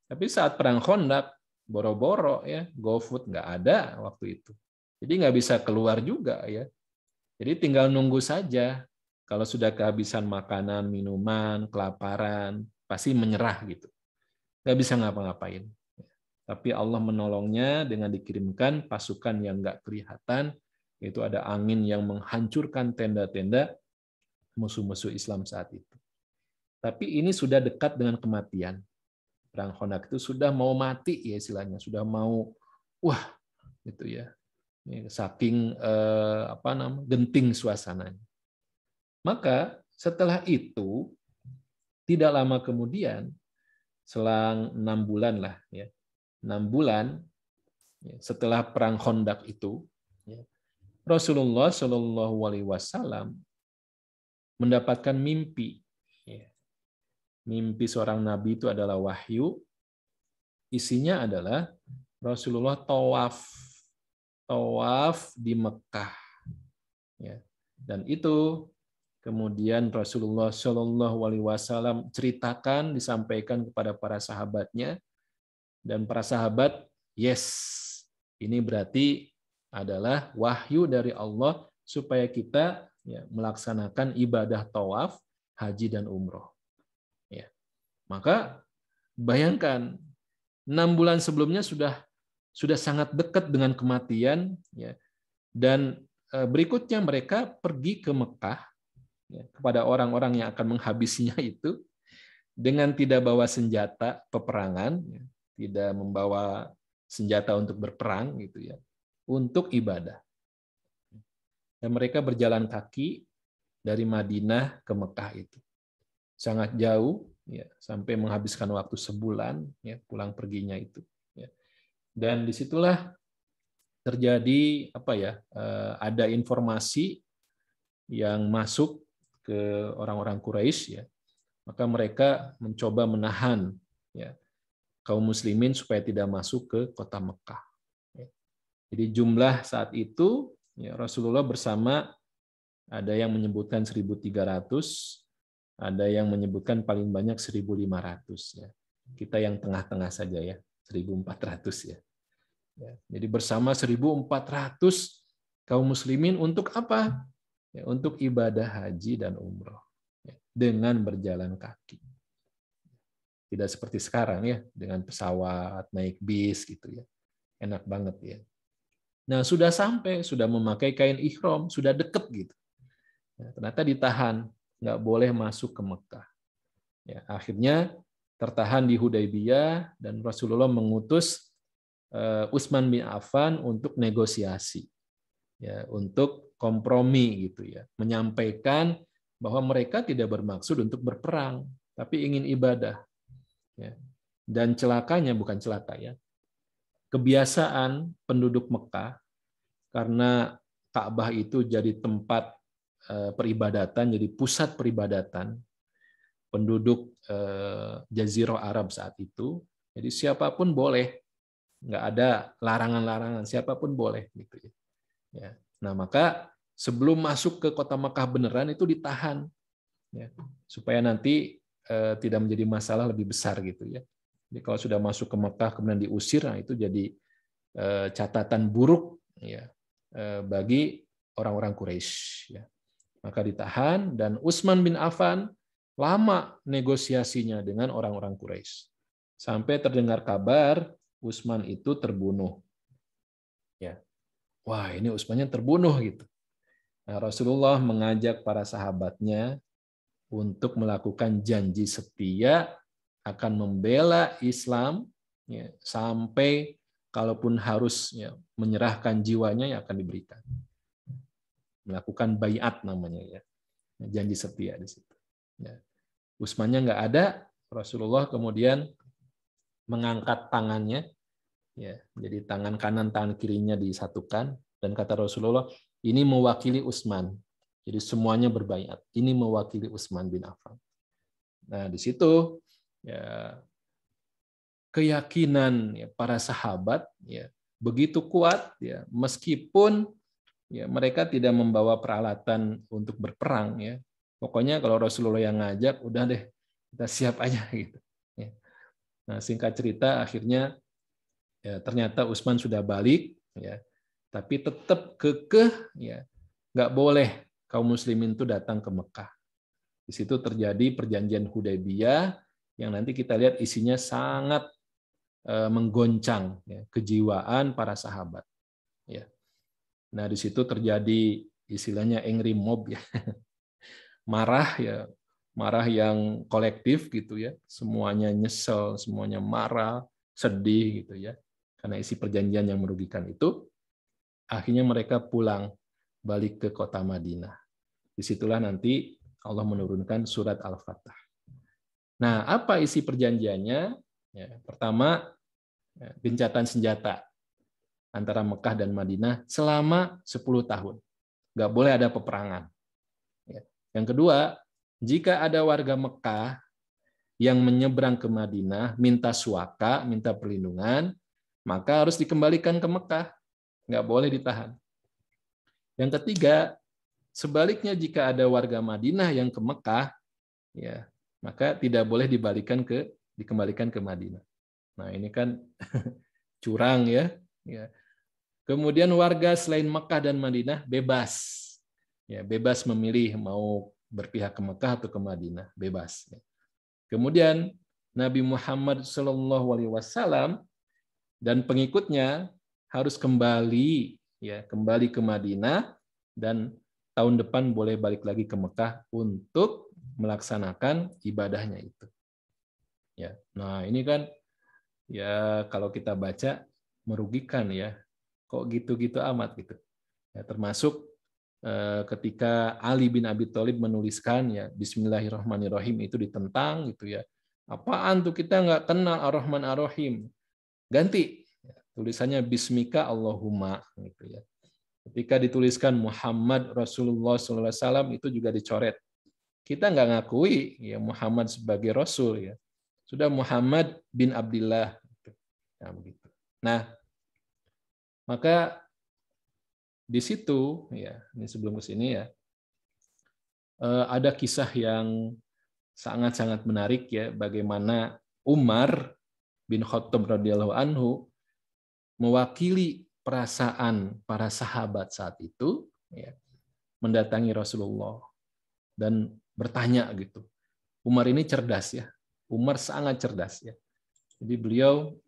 Tapi saat perang Khandaq, boro-boro ya GoFood nggak ada waktu itu. Jadi nggak bisa keluar juga ya. Jadi tinggal nunggu saja. Kalau sudah kehabisan makanan, minuman, kelaparan, pasti menyerah gitu. Nggak bisa ngapa-ngapain. Tapi Allah menolongnya dengan dikirimkan pasukan yang nggak kelihatan, itu ada angin yang menghancurkan tenda-tenda musuh-musuh Islam saat itu. Tapi ini sudah dekat dengan kematian. Perang Khandaq itu sudah mau mati ya istilahnya, sudah mau gitu ya. Saking genting suasananya. Maka setelah itu tidak lama kemudian, selang 6 bulan lah ya. 6 bulan setelah perang Khandaq itu, Rasulullah Shallallahu Alaihi Wasallam mendapatkan mimpi. Mimpi seorang nabi itu adalah wahyu. Isinya adalah Rasulullah tawaf di Mekah. Dan itu kemudian Rasulullah Shallallahu Alaihi Wasallam ceritakan, disampaikan kepada para sahabatnya, dan para sahabat, yes, ini berarti adalah wahyu dari Allah supaya kita melaksanakan ibadah tawaf, haji dan umroh. Ya. Maka bayangkan 6 bulan sebelumnya sudah sangat dekat dengan kematian, ya, dan berikutnya mereka pergi ke Mekah kepada orang-orang yang akan menghabisinya itu dengan tidak bawa senjata peperangan, tidak membawa senjata untuk berperang gitu ya, untuk ibadah. Dan mereka berjalan kaki dari Madinah ke Mekah itu. Sangat jauh ya, sampai menghabiskan waktu sebulan ya, pulang perginya itu ya. Dan disitulah terjadi ada informasi yang masuk ke orang-orang Quraisy ya. Maka mereka mencoba menahan ya kaum muslimin supaya tidak masuk ke kota Mekah. Jadi jumlah saat itu ya, Rasulullah bersama, ada yang menyebutkan 1.300, ada yang menyebutkan paling banyak 1.500 ya. Kita yang tengah-tengah saja ya, 1.400 ya. Jadi bersama 1.400 kaum muslimin untuk apa? Ya, untuk ibadah haji dan umroh ya, dengan berjalan kaki. Tidak seperti sekarang ya, dengan pesawat, naik bis gitu ya. Enak banget ya. Nah, sudah sampai, sudah memakai kain ihram, sudah deket gitu. Ya, ternyata ditahan, nggak boleh masuk ke Mekah. Ya, akhirnya tertahan di Hudaybiyah dan Rasulullah mengutus Utsman bin Affan untuk negosiasi, ya, untuk kompromi gitu ya, menyampaikan bahwa mereka tidak bermaksud untuk berperang, tapi ingin ibadah. Ya. Dan celakanya, bukan celaka ya, kebiasaan penduduk Mekah, karena Ka'bah itu jadi tempat peribadatan, jadi pusat peribadatan penduduk Jazirah Arab saat itu. Jadi siapapun boleh, nggak ada larangan-larangan, siapapun boleh gitu ya. Ya. Nah, maka sebelum masuk ke kota Mekah beneran itu ditahan, ya, supaya nanti tidak menjadi masalah lebih besar gitu ya. Jadi kalau sudah masuk ke Mekah kemudian diusir, nah itu jadi catatan buruk ya bagi orang-orang Quraisy. Ya. Maka ditahan, dan Utsman bin Affan lama negosiasinya dengan orang-orang Quraisy sampai terdengar kabar Utsman itu terbunuh. Ya. Wah, ini Utsmannya terbunuh gitu. Nah, Rasulullah mengajak para sahabatnya untuk melakukan janji setia akan membela Islam ya, sampai kalaupun harus ya, menyerahkan jiwanya yang akan diberikan. Melakukan baiat namanya ya. Janji setia di situ. Ya. Utsmannya nggak ada, Rasulullah kemudian mengangkat tangannya, ya, jadi tangan kanan tangan kirinya disatukan, dan kata Rasulullah, ini mewakili Utsman. Jadi semuanya berbaiat. Ini mewakili Utsman bin Affan. Nah di situ ya, keyakinan ya, para sahabat ya begitu kuat ya, meskipun ya mereka tidak membawa peralatan untuk berperang ya. Pokoknya kalau Rasulullah yang ngajak, udah deh kita siap aja gitu. Ya. Nah singkat cerita akhirnya ya, ternyata Utsman sudah balik, ya, tapi tetap kekeh, ya, nggak boleh kaum muslimin itu datang ke Mekah. Di situ terjadi perjanjian Hudaybiyah yang nanti kita lihat isinya sangat menggoncang ya, kejiwaan para sahabat. Ya. Nah di situ terjadi istilahnya angry mob ya, marah ya, marah yang kolektif gitu ya, semuanya nyesel, semuanya marah, sedih gitu ya, karena isi perjanjian yang merugikan itu. Akhirnya mereka pulang balik ke kota Madinah. Disitulah nanti Allah menurunkan surat Al-Fatah. Nah, apa isi perjanjiannya? Ya, pertama, gencatan senjata antara Mekah dan Madinah selama 10 tahun. Nggak boleh ada peperangan. Yang kedua, jika ada warga Mekah yang menyeberang ke Madinah, minta suaka, minta perlindungan, maka harus dikembalikan ke Mekah. Nggak boleh ditahan. Yang ketiga, sebaliknya jika ada warga Madinah yang ke Mekah, ya, maka tidak boleh dikembalikan ke Madinah. Nah ini kan curang ya. Kemudian warga selain Mekah dan Madinah bebas. Ya, bebas memilih mau berpihak ke Mekah atau ke Madinah, bebas. Kemudian Nabi Muhammad SAW dan pengikutnya harus kembali ke Madinah, dan tahun depan boleh balik lagi ke Mekah untuk melaksanakan ibadahnya itu. Ya, nah ini kan ya kalau kita baca merugikan ya, kok gitu-gitu amat gitu. Ya, termasuk ketika Ali bin Abi Thalib menuliskan ya Bismillahirrahmanirrahim itu ditentang gitu ya. Apaan tuh, kita nggak kenal Ar-Rahman Ar-Rahim. Ganti tulisannya Bismika Allahumma gitu ya. Ketika dituliskan Muhammad Rasulullah SAW itu juga dicoret. Kita nggak ngakui ya Muhammad sebagai Rasul ya. Sudah Muhammad bin Abdillah. Nah, begitu. Nah, maka di situ ya, ini sebelum ke sini ya, ada kisah yang sangat-sangat menarik ya, bagaimana Umar bin Khattab radhiyallahu anhu mewakili perasaan para sahabat saat itu ya, mendatangi Rasulullah dan bertanya gitu. Umar ini cerdas ya. Umar sangat cerdas ya. Jadi beliau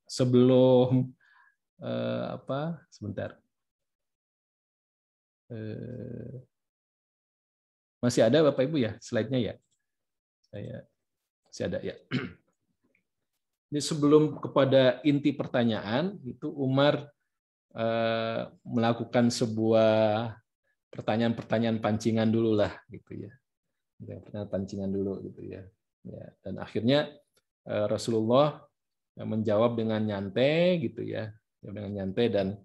sebelum sebentar. Masih ada Bapak Ibu ya slide-nya ya? Saya masih ada ya. Jadi sebelum kepada inti pertanyaan itu Umar melakukan sebuah pertanyaan-pertanyaan pancingan dulu lah gitu ya. Pertanyaan pancingan dulu gitu ya. Dan akhirnya Rasulullah menjawab dengan nyantai gitu ya. Dengan nyantai dan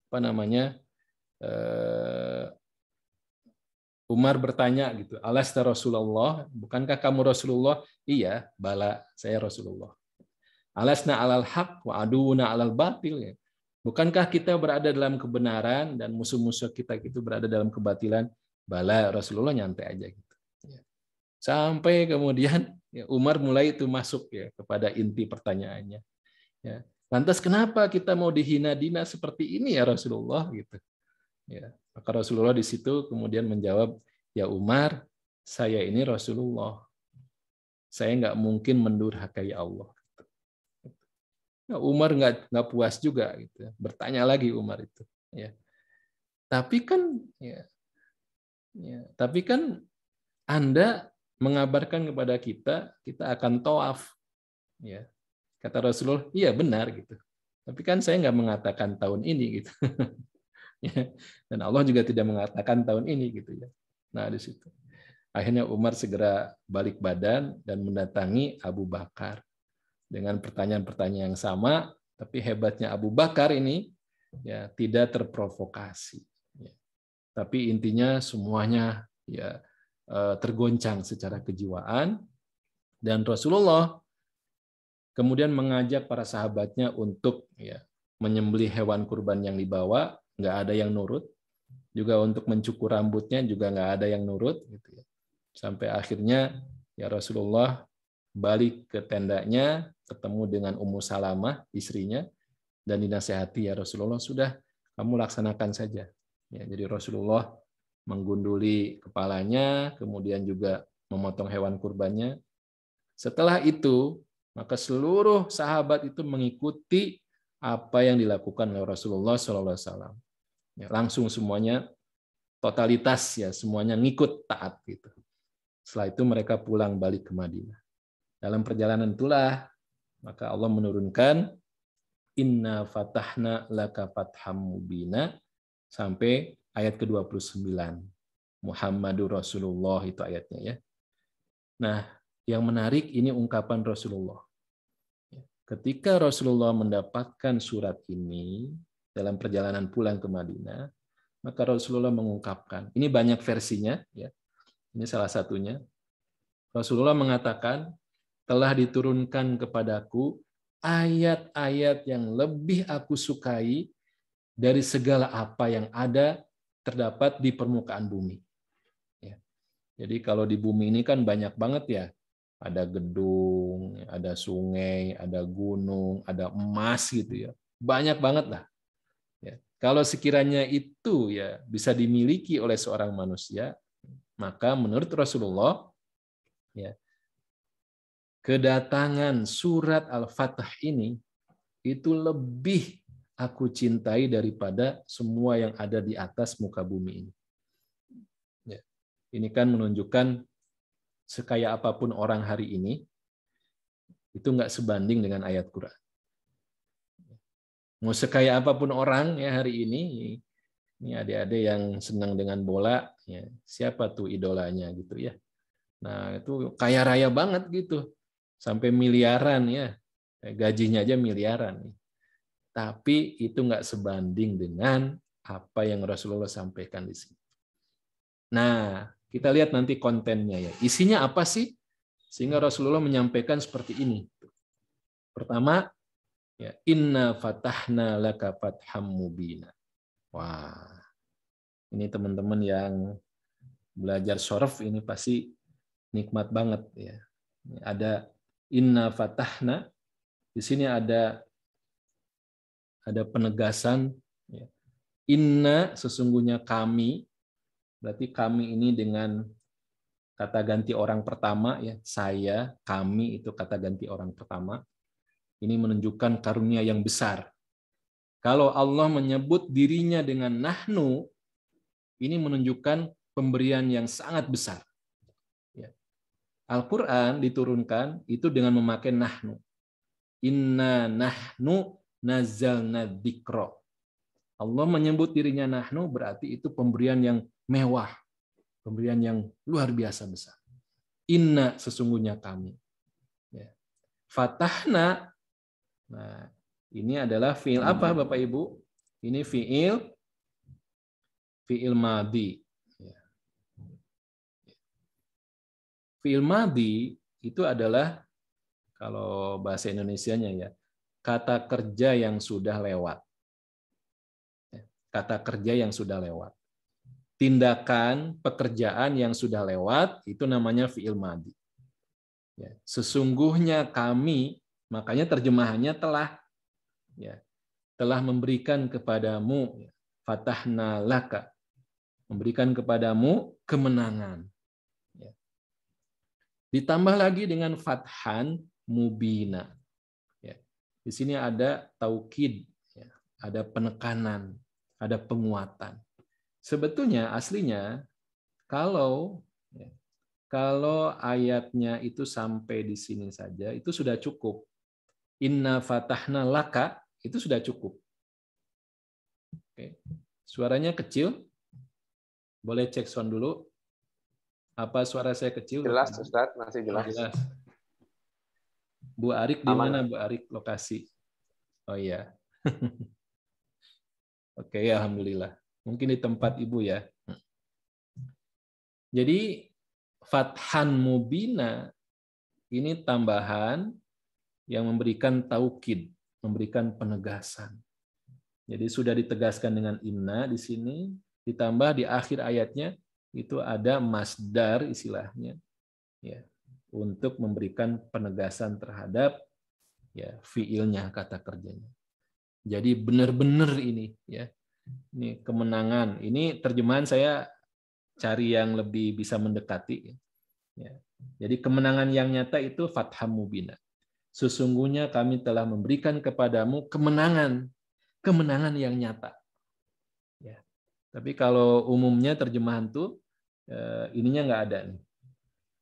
apa namanya? Umar bertanya gitu, "Alasta Rasulullah? Bukankah kamu Rasulullah?" "Iya, bala, saya Rasulullah." "Alasna alal haq wa aduna alal batil?" Ya. Bukankah kita berada dalam kebenaran dan musuh-musuh kita itu berada dalam kebatilan? "Bala," Rasulullah nyantai aja gitu. Sampai kemudian Umar mulai itu masuk ya kepada inti pertanyaannya. Ya. Lantas kenapa kita mau dihina-dina seperti ini ya Rasulullah gitu. Ya, maka Rasulullah di situ kemudian menjawab, "Ya Umar, saya ini Rasulullah. Saya nggak mungkin mendurhakai Allah." Nah, Umar nggak puas juga gitu. Bertanya lagi Umar itu. Ya. Tapi kan tapi kan Anda mengabarkan kepada kita akan tawaf. Ya. Kata Rasulullah, "Iya benar gitu. Tapi kan saya nggak mengatakan tahun ini gitu." Dan Allah juga tidak mengatakan tahun ini gitu ya. Nah di situ akhirnya Umar segera balik badan dan mendatangi Abu Bakar dengan pertanyaan-pertanyaan yang sama, tapi hebatnya Abu Bakar ini ya tidak terprovokasi. Ya. Tapi intinya semuanya ya tergoncang secara kejiwaan dan Rasulullah kemudian mengajak para sahabatnya untuk ya menyembelih hewan kurban yang dibawa, nggak ada yang nurut. Juga untuk mencukur rambutnya juga nggak ada yang nurut gitu ya. Sampai akhirnya ya Rasulullah balik ke tendanya, ketemu dengan Ummu Salamah istrinya dan dinasehati, "Ya Rasulullah, sudah kamu laksanakan saja." Ya, jadi Rasulullah menggunduli kepalanya, kemudian juga memotong hewan kurbannya. Setelah itu, maka seluruh sahabat itu mengikuti apa yang dilakukan oleh Rasulullah SAW. Ya, langsung semuanya totalitas ya semuanya ngikut taat gitu. Setelah itu mereka pulang balik ke Madinah. Dalam perjalanan itulah maka Allah menurunkan inna fatahna laka fatham mubina sampai ayat ke-29. Muhammadur Rasulullah itu ayatnya ya. Nah, yang menarik ini ungkapan Rasulullah. Ketika Rasulullah mendapatkan surat ini dalam perjalanan pulang ke Madinah, maka Rasulullah mengungkapkan, ini banyak versinya, ya. Ini salah satunya. Rasulullah mengatakan, telah diturunkan kepadaku ayat-ayat yang lebih aku sukai dari segala apa yang ada terdapat di permukaan bumi. Ya. Jadi kalau di bumi ini kan banyak banget ya, ada gedung, ada sungai, ada gunung, ada emas gitu ya, banyak banget lah. Ya. Kalau sekiranya itu ya bisa dimiliki oleh seorang manusia, maka menurut Rasulullah ya kedatangan surat Al-Fatah ini itu lebih aku cintai daripada semua yang ada di atas muka bumi ini. Ya. Ini kan menunjukkan sekaya apapun orang hari ini itu nggak sebanding dengan ayat Quran. Mau sekaya apapun orang ya hari ini adik-adik yang senang dengan bola, ya, siapa tuh idolanya gitu ya. Nah itu kaya raya banget gitu, sampai miliaran ya, gajinya aja miliaran. Tapi itu nggak sebanding dengan apa yang Rasulullah sampaikan di sini. Nah kita lihat nanti kontennya ya, isinya apa sih sehingga Rasulullah menyampaikan seperti ini. Pertama, ya, inna fatahna laka fatham mubina. Wah, ini teman-teman yang belajar shorf ini pasti nikmat banget ya. Ada inna fatahna, di sini ada penegasan ya. Inna sesungguhnya kami, berarti kami ini dengan kata ganti orang pertama ya, saya, kami itu kata ganti orang pertama. Ini menunjukkan karunia yang besar. Kalau Allah menyebut dirinya dengan nahnu, ini menunjukkan pemberian yang sangat besar. Al-Quran diturunkan itu dengan memakai nahnu. Inna nahnu nazzalna dzikra. Allah menyebut dirinya nahnu berarti itu pemberian yang mewah, pemberian yang luar biasa besar. Inna sesungguhnya kami. Ya. Fatahna. Nah, ini adalah fiil apa Bapak Ibu? Ini fiil madhi. Ya. Fiil madhi itu adalah kalau bahasa Indonesianya ya, kata kerja yang sudah lewat. Kata kerja yang sudah lewat. Tindakan pekerjaan yang sudah lewat itu namanya fiil madhi. Ya, sesungguhnya kami, makanya terjemahannya telah, ya, telah memberikan kepadamu, fatahna laka, memberikan kepadamu kemenangan. Ya. Ditambah lagi dengan fathan mubina. Ya. Di sini ada taukid, ya, ada penekanan, ada penguatan. Sebetulnya aslinya kalau ayatnya itu sampai di sini saja itu sudah cukup. Inna fatahna laka itu sudah cukup. Oke. Suaranya kecil. Boleh cek sound dulu. Apa suara saya kecil? Jelas Ustaz, masih jelas. Jelas. Bu Arik di mana Bu Arik lokasi? Oh iya. Oke, alhamdulillah. Mungkin di tempat Ibu ya. Jadi fathan mubina ini tambahan yang memberikan taukid, memberikan penegasan. Jadi sudah ditegaskan dengan inna di sini, ditambah di akhir ayatnya itu ada masdar istilahnya, ya, untuk memberikan penegasan terhadap ya fiilnya, kata kerjanya. Jadi benar-benar ini ya, ini kemenangan. Ini terjemahan saya cari yang lebih bisa mendekati. Ya. Jadi kemenangan yang nyata itu fathah mubina. Sesungguhnya kami telah memberikan kepadamu kemenangan yang nyata. Ya. Tapi kalau umumnya terjemahan tuh ininya nggak ada nih.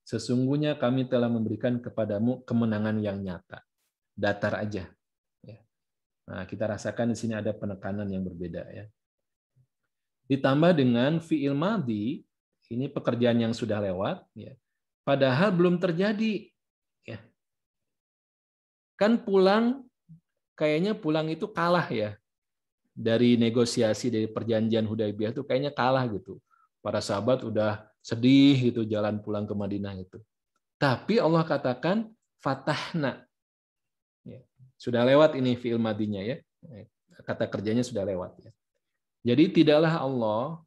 Sesungguhnya kami telah memberikan kepadamu kemenangan yang nyata. Datar aja. Ya. Nah, kita rasakan di sini ada penekanan yang berbeda ya. Ditambah dengan fi'il madhi, ini pekerjaan yang sudah lewat, ya. Padahal belum terjadi. Ya. Kan pulang, kayaknya pulang itu kalah ya. Dari negosiasi, dari perjanjian Hudaybiyah itu kayaknya kalah gitu. Para sahabat udah sedih gitu jalan pulang ke Madinah itu. Tapi Allah katakan fatahna. Ya. Sudah lewat ini fi'il madhinya ya. Kata kerjanya sudah lewat ya. Jadi tidaklah Allah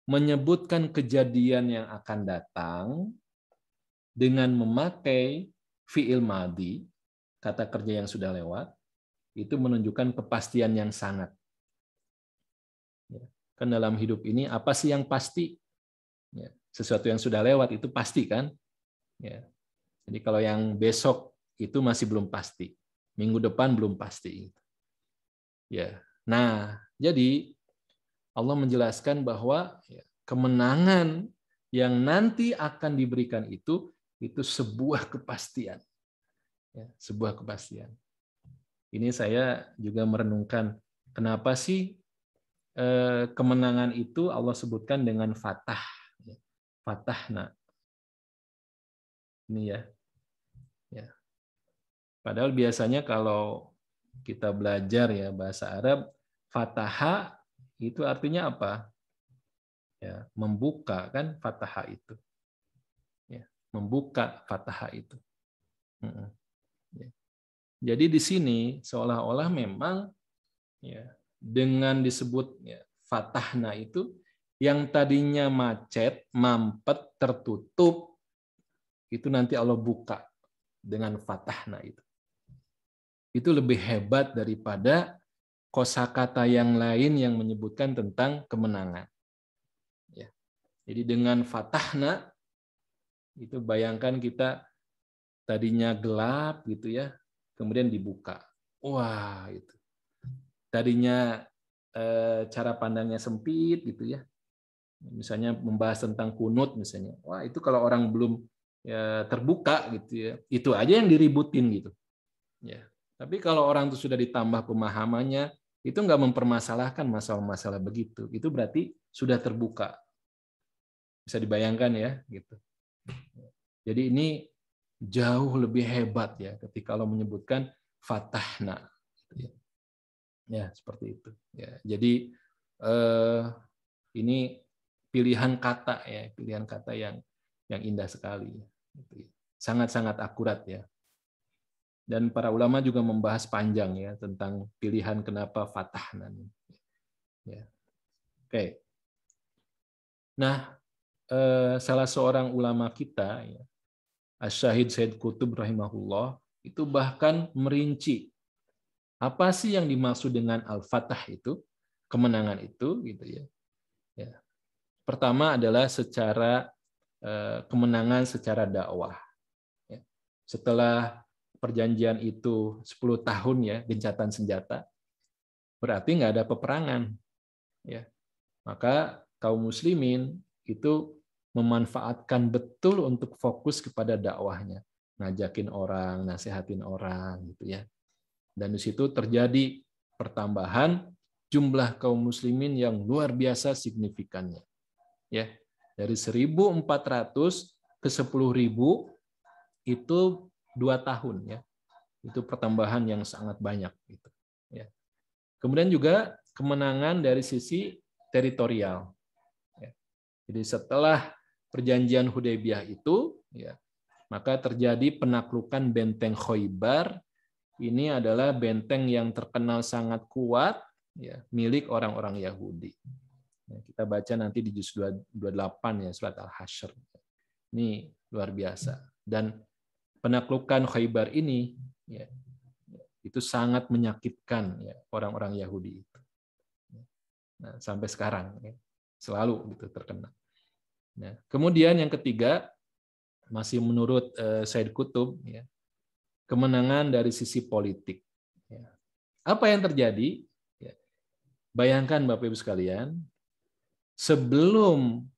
menyebutkan kejadian yang akan datang dengan memakai fi'il madhi, kata kerja yang sudah lewat, itu menunjukkan kepastian yang sangat. Kan dalam hidup ini apa sih yang pasti? Sesuatu yang sudah lewat itu pasti kan? Jadi kalau yang besok itu masih belum pasti, minggu depan belum pasti. Ya, nah jadi Allah menjelaskan bahwa kemenangan yang nanti akan diberikan itu sebuah kepastian. Ya, sebuah kepastian. Ini saya juga merenungkan kenapa sih kemenangan itu Allah sebutkan dengan fatah. Fatahna. Ini ya. Ya. Padahal biasanya kalau kita belajar ya bahasa Arab, fataha itu artinya apa? Ya, membuka kan fataha itu. Ya, membuka fataha itu. Ya. Jadi di sini seolah-olah memang ya, dengan disebut ya, fatahna itu yang tadinya macet, mampet, tertutup, itu nanti Allah buka dengan fatahna itu. Itu lebih hebat daripada kosakata yang lain yang menyebutkan tentang kemenangan. Ya. Jadi dengan fatahna, itu bayangkan kita tadinya gelap gitu ya, kemudian dibuka. Wah, itu. Tadinya cara pandangnya sempit gitu ya. Misalnya membahas tentang kunut misalnya. Wah, itu kalau orang belum ya, terbuka gitu ya. Itu aja yang diributin gitu. Ya. Tapi kalau orang itu sudah ditambah pemahamannya, itu nggak mempermasalahkan masalah-masalah begitu. Itu berarti sudah terbuka. Bisa dibayangkan ya, gitu. Jadi ini jauh lebih hebat ya ketika Allah menyebutkan fatahna. Ya, seperti itu. Ya, jadi ini pilihan kata ya, pilihan kata yang indah sekali. Sangat-sangat akurat ya. Dan para ulama juga membahas panjang ya tentang pilihan kenapa fatahna. Ya. Oke. Nah, salah seorang ulama kita ya, Asy-Syahid Said Qutb rahimahullah, itu bahkan merinci apa sih yang dimaksud dengan al-fatah itu, kemenangan itu gitu ya. Ya. Pertama adalah secara kemenangan secara dakwah. Ya. Setelah perjanjian itu 10 tahun ya, gencatan senjata, berarti nggak ada peperangan. Ya. Maka kaum muslimin itu memanfaatkan betul untuk fokus kepada dakwahnya, ngajakin orang, nasihatin orang gitu ya. Dan di situ terjadi pertambahan jumlah kaum muslimin yang luar biasa signifikannya. Ya, dari 1.400 ke 10.000 itu 2 tahun ya. Itu pertambahan yang sangat banyak gitu. Ya. Kemudian juga kemenangan dari sisi teritorial. Ya. Jadi setelah perjanjian Hudaybiyah itu ya, maka terjadi penaklukan benteng Khoibar. Ini adalah benteng yang terkenal sangat kuat ya, milik orang-orang Yahudi. Ya, kita baca nanti di juz 28 ya, surat Al-Hasyr. Ini luar biasa. Dan penaklukan Khaybar ini ya, itu sangat menyakitkan ya, orang-orang Yahudi itu. Nah, sampai sekarang ya, selalu gitu terkena. Nah, kemudian yang ketiga masih menurut Said Qutb ya, kemenangan dari sisi politik. Ya. Apa yang terjadi? Ya. Bayangkan Bapak Ibu sekalian, sebelum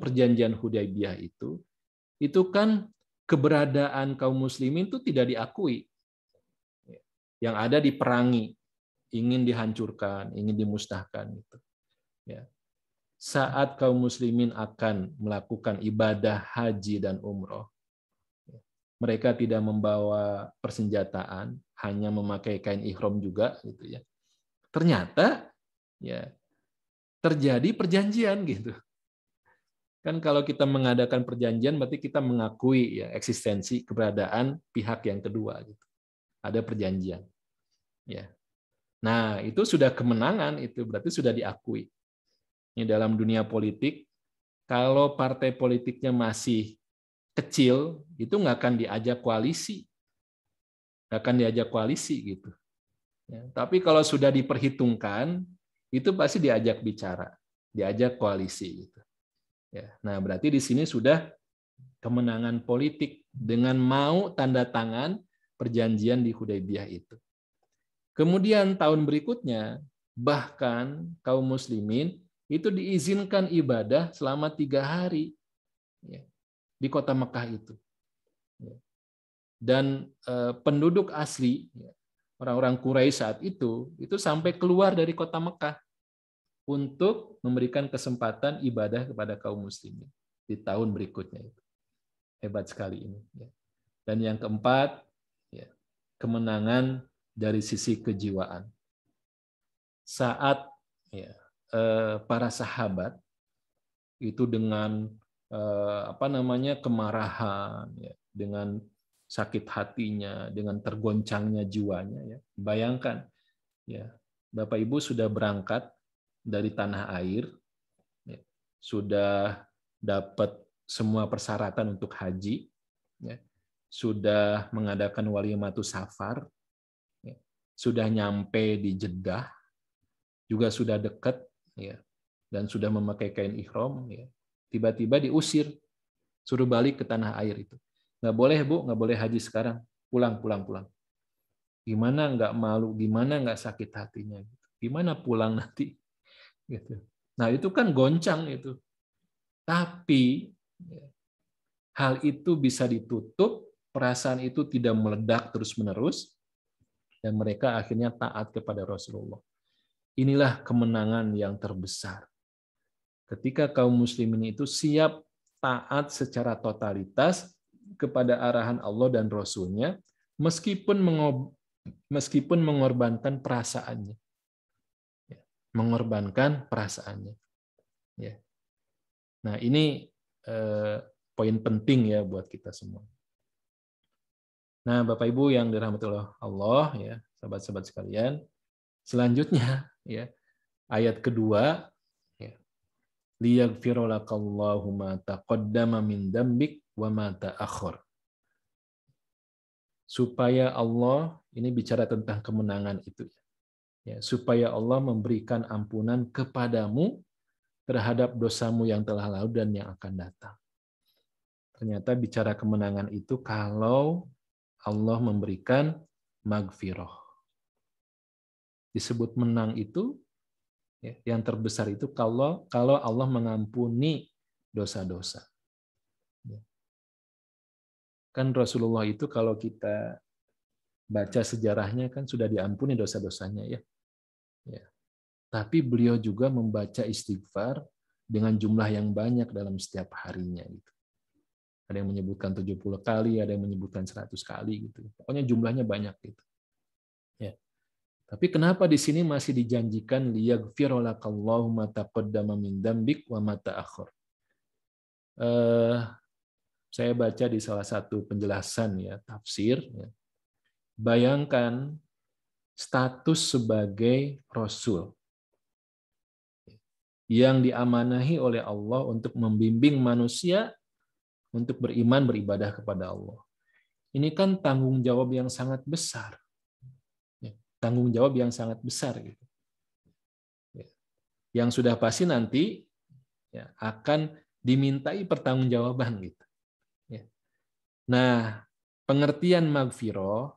perjanjian Hudaybiyah itu kan keberadaan kaum muslimin itu tidak diakui. Yang ada diperangi, ingin dihancurkan, ingin dimusnahkan. Gitu. Ya. Saat kaum muslimin akan melakukan ibadah haji dan umroh, mereka tidak membawa persenjataan, hanya memakai kain ihram juga, gitu ya. Ternyata ya terjadi perjanjian gitu. Kan kalau kita mengadakan perjanjian berarti kita mengakui ya eksistensi keberadaan pihak yang kedua gitu. Ada perjanjian. Ya. Nah, itu sudah kemenangan, itu berarti sudah diakui. Ini dalam dunia politik, kalau partai politiknya masih kecil, itu nggak akan diajak koalisi. Nggak akan diajak koalisi gitu. Ya, tapi kalau sudah diperhitungkan, itu pasti diajak bicara, diajak koalisi. Gitu. Ya, nah, berarti di sini sudah kemenangan politik dengan mau tanda tangan perjanjian di Hudaybiyah itu. Kemudian tahun berikutnya, bahkan kaum muslimin itu diizinkan ibadah selama 3 hari ya, di kota Mekah itu. Ya. Dan penduduk asli, orang-orang Quraisy saat itu sampai keluar dari kota Mekah untuk memberikan kesempatan ibadah kepada kaum muslimin di tahun berikutnya itu. Hebat sekali ini. Dan yang keempat, kemenangan dari sisi kejiwaan. Saat para sahabat itu dengan kemarahan, dengan sakit hatinya, dengan tergoncangnya jiwanya, ya. Bayangkan, ya, Bapak Ibu sudah berangkat dari tanah air, ya, sudah dapat semua persyaratan untuk haji, ya, sudah mengadakan walimatus safar, ya, sudah nyampe di Jeddah, juga sudah dekat, ya, dan sudah memakai kain ihram, ya, tiba-tiba diusir, suruh balik ke tanah air itu. Nggak boleh Bu, nggak boleh haji sekarang, pulang. Gimana nggak malu, gimana nggak sakit hatinya, gimana pulang nanti, gitu. Nah itu kan goncang itu. Tapi hal itu bisa ditutup, perasaan itu tidak meledak terus-menerus, dan mereka akhirnya taat kepada Rasulullah. inilah kemenangan yang terbesar. Ketika kaum muslimin itu siap taat secara totalitas kepada arahan Allah dan Rasul-Nya, meskipun mengorbankan perasaannya. Mengorbankan perasaannya. Ya. Nah, ini poin penting ya buat kita semua. Nah, Bapak Ibu yang dirahmati Allah, ya, sahabat-sahabat sekalian, selanjutnya ya, ayat kedua, ya, liyaghfira lakallahu ma taqaddama min dzambik wa ma ta'akhkhar. Supaya Allah, ini bicara tentang kemenangan itu, ya, supaya Allah memberikan ampunan kepadamu terhadap dosamu yang telah lalu dan yang akan datang. Ternyata bicara kemenangan itu kalau Allah memberikan magfirah. Disebut menang itu, ya, yang terbesar itu kalau Allah mengampuni dosa-dosa. Kan Rasulullah itu kalau kita baca sejarahnya kan sudah diampuni dosa-dosanya ya. Ya. Tapi beliau juga membaca istighfar dengan jumlah yang banyak dalam setiap harinya gitu. Ada yang menyebutkan 70 kali, ada yang menyebutkan 100 kali gitu. Pokoknya jumlahnya banyak gitu. Ya. Tapi kenapa di sini masih dijanjikan liyaghfira lakallahu ma taqaddama min dzambik wa ma ta'akhkhar? Saya baca di salah satu penjelasan ya, tafsir ya. Bayangkan status sebagai rasul yang diamanahi oleh Allah untuk membimbing manusia untuk beriman beribadah kepada Allah. Ini kan tanggung jawab yang sangat besar. Tanggung jawab yang sangat besar gitu. Yang sudah pasti nanti ya, akan dimintai pertanggungjawaban gitu. Nah, pengertian magfirah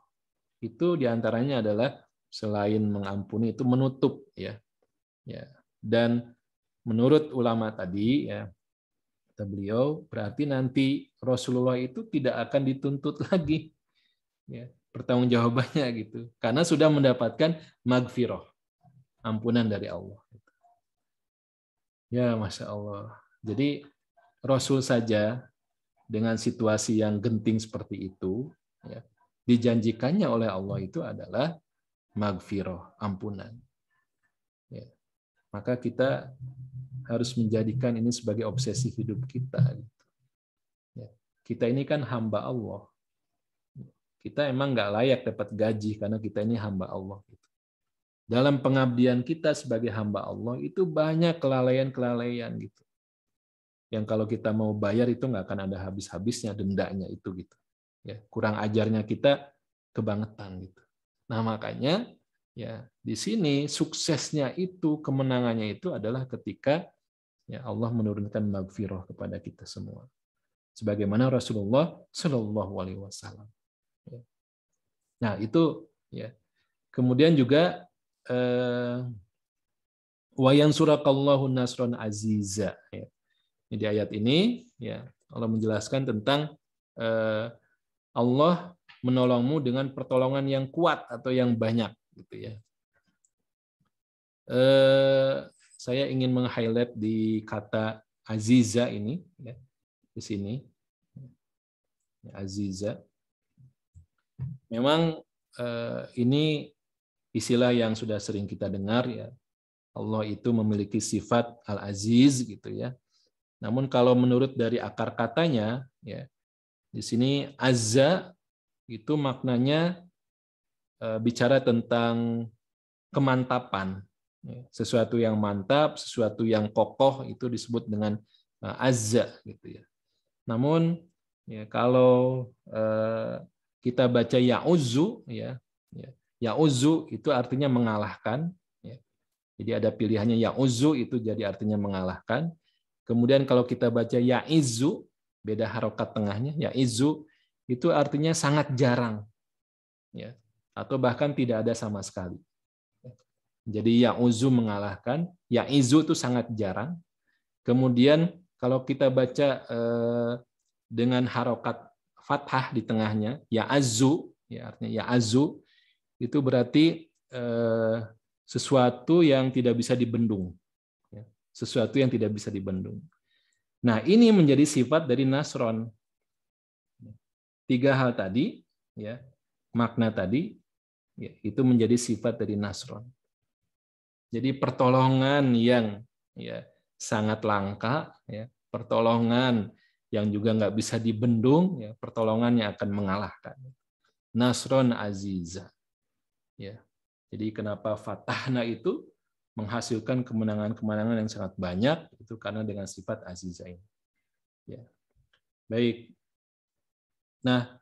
itu diantaranya adalah selain mengampuni itu menutup ya. Dan menurut ulama tadi ya, kata beliau berarti nanti Rasulullah itu tidak akan dituntut lagi ya, pertanggungjawabannya gitu karena sudah mendapatkan magfirah, ampunan dari Allah. Ya, Masya Allah. Jadi Rasul saja dengan situasi yang genting seperti itu ya, dijanjikannya oleh Allah itu adalah magfirah, ampunan. Ya. Maka kita harus menjadikan ini sebagai obsesi hidup kita. Ya. Kita ini kan hamba Allah. Kita emang nggak layak dapat gaji karena kita ini hamba Allah. Dalam pengabdian kita sebagai hamba Allah itu banyak kelalaian-kelalaian gitu. Yang kalau kita mau bayar itu nggak akan ada habis-habisnya dendanya itu gitu. Ya, kurang ajarnya kita kebangetan gitu. Nah, makanya ya di sini suksesnya itu, kemenangannya itu adalah ketika ya Allah menurunkan magfirah kepada kita semua. Sebagaimana Rasulullah Shallallahu alaihi wasallam. Nah, itu ya. Kemudian juga wa yansurakallahu nasran aziza ya. Di ayat ini ya Allah menjelaskan tentang Allah menolongmu dengan pertolongan yang kuat atau yang banyak gitu ya. Saya ingin meng-highlight di kata aziza ini ya, di sini. Aziza. Memang ini istilah yang sudah sering kita dengar ya. Allah itu memiliki sifat Al-Aziz gitu ya. Namun kalau menurut dari akar katanya ya, di sini azza itu maknanya bicara tentang kemantapan. Sesuatu yang mantap, sesuatu yang kokoh itu disebut dengan azza gitu ya. Namun ya, kalau kita baca ya'uzzu ya, ya'uzzu itu artinya mengalahkan ya. Jadi ada pilihannya ya'uzzu itu jadi artinya mengalahkan. Kemudian kalau kita baca ya'izzu, beda harokat tengahnya, ya'izzu itu artinya sangat jarang ya, atau bahkan tidak ada sama sekali. Jadi ya'uzzu mengalahkan, ya'izzu itu sangat jarang. Kemudian kalau kita baca dengan harokat fathah di tengahnya, ya'azzu, ya artinya ya'azzu, itu berarti sesuatu yang tidak bisa dibendung. Sesuatu yang tidak bisa dibendung. Nah, ini menjadi sifat dari Nasron. 3 hal tadi, ya, makna tadi, ya, itu menjadi sifat dari Nasron. Jadi pertolongan yang ya sangat langka, ya, pertolongan yang juga nggak bisa dibendung, ya, pertolongan yang akan mengalahkan. Nasron Aziza. Ya. Jadi kenapa Fatahna itu menghasilkan kemenangan-kemenangan yang sangat banyak, itu karena dengan sifat Aziza ini. Ya. Baik. Nah,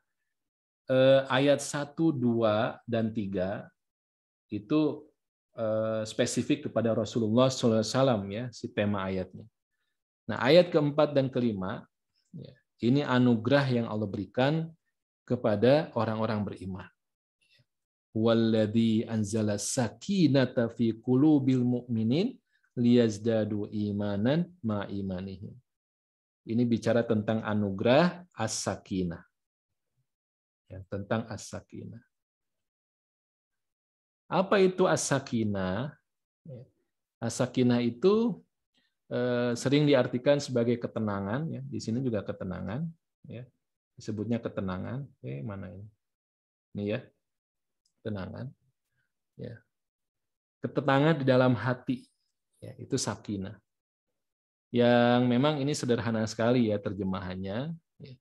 ayat 1, 2, dan 3 itu spesifik kepada Rasulullah SAW, ya, si tema ayatnya. Nah, ayat keempat dan kelima, ya, ini anugerah yang Allah berikan kepada orang-orang beriman. Walladzi anzala sakinata fi qulubil mu'minin liyazdadu imanan ma imanihim. Ini bicara tentang anugerah as-sakinah. Ya, tentang as-sakinah. Apa itu as-sakinah? As-sakinah itu sering diartikan sebagai ketenangan, ya. Di sini juga ketenangan, ya. Disebutnya ketenangan. Mana ini? Ini ya, ketenangan. Ya. Ketenangan di dalam hati, ya, itu sakinah. Yang memang ini sederhana sekali ya terjemahannya. Ya.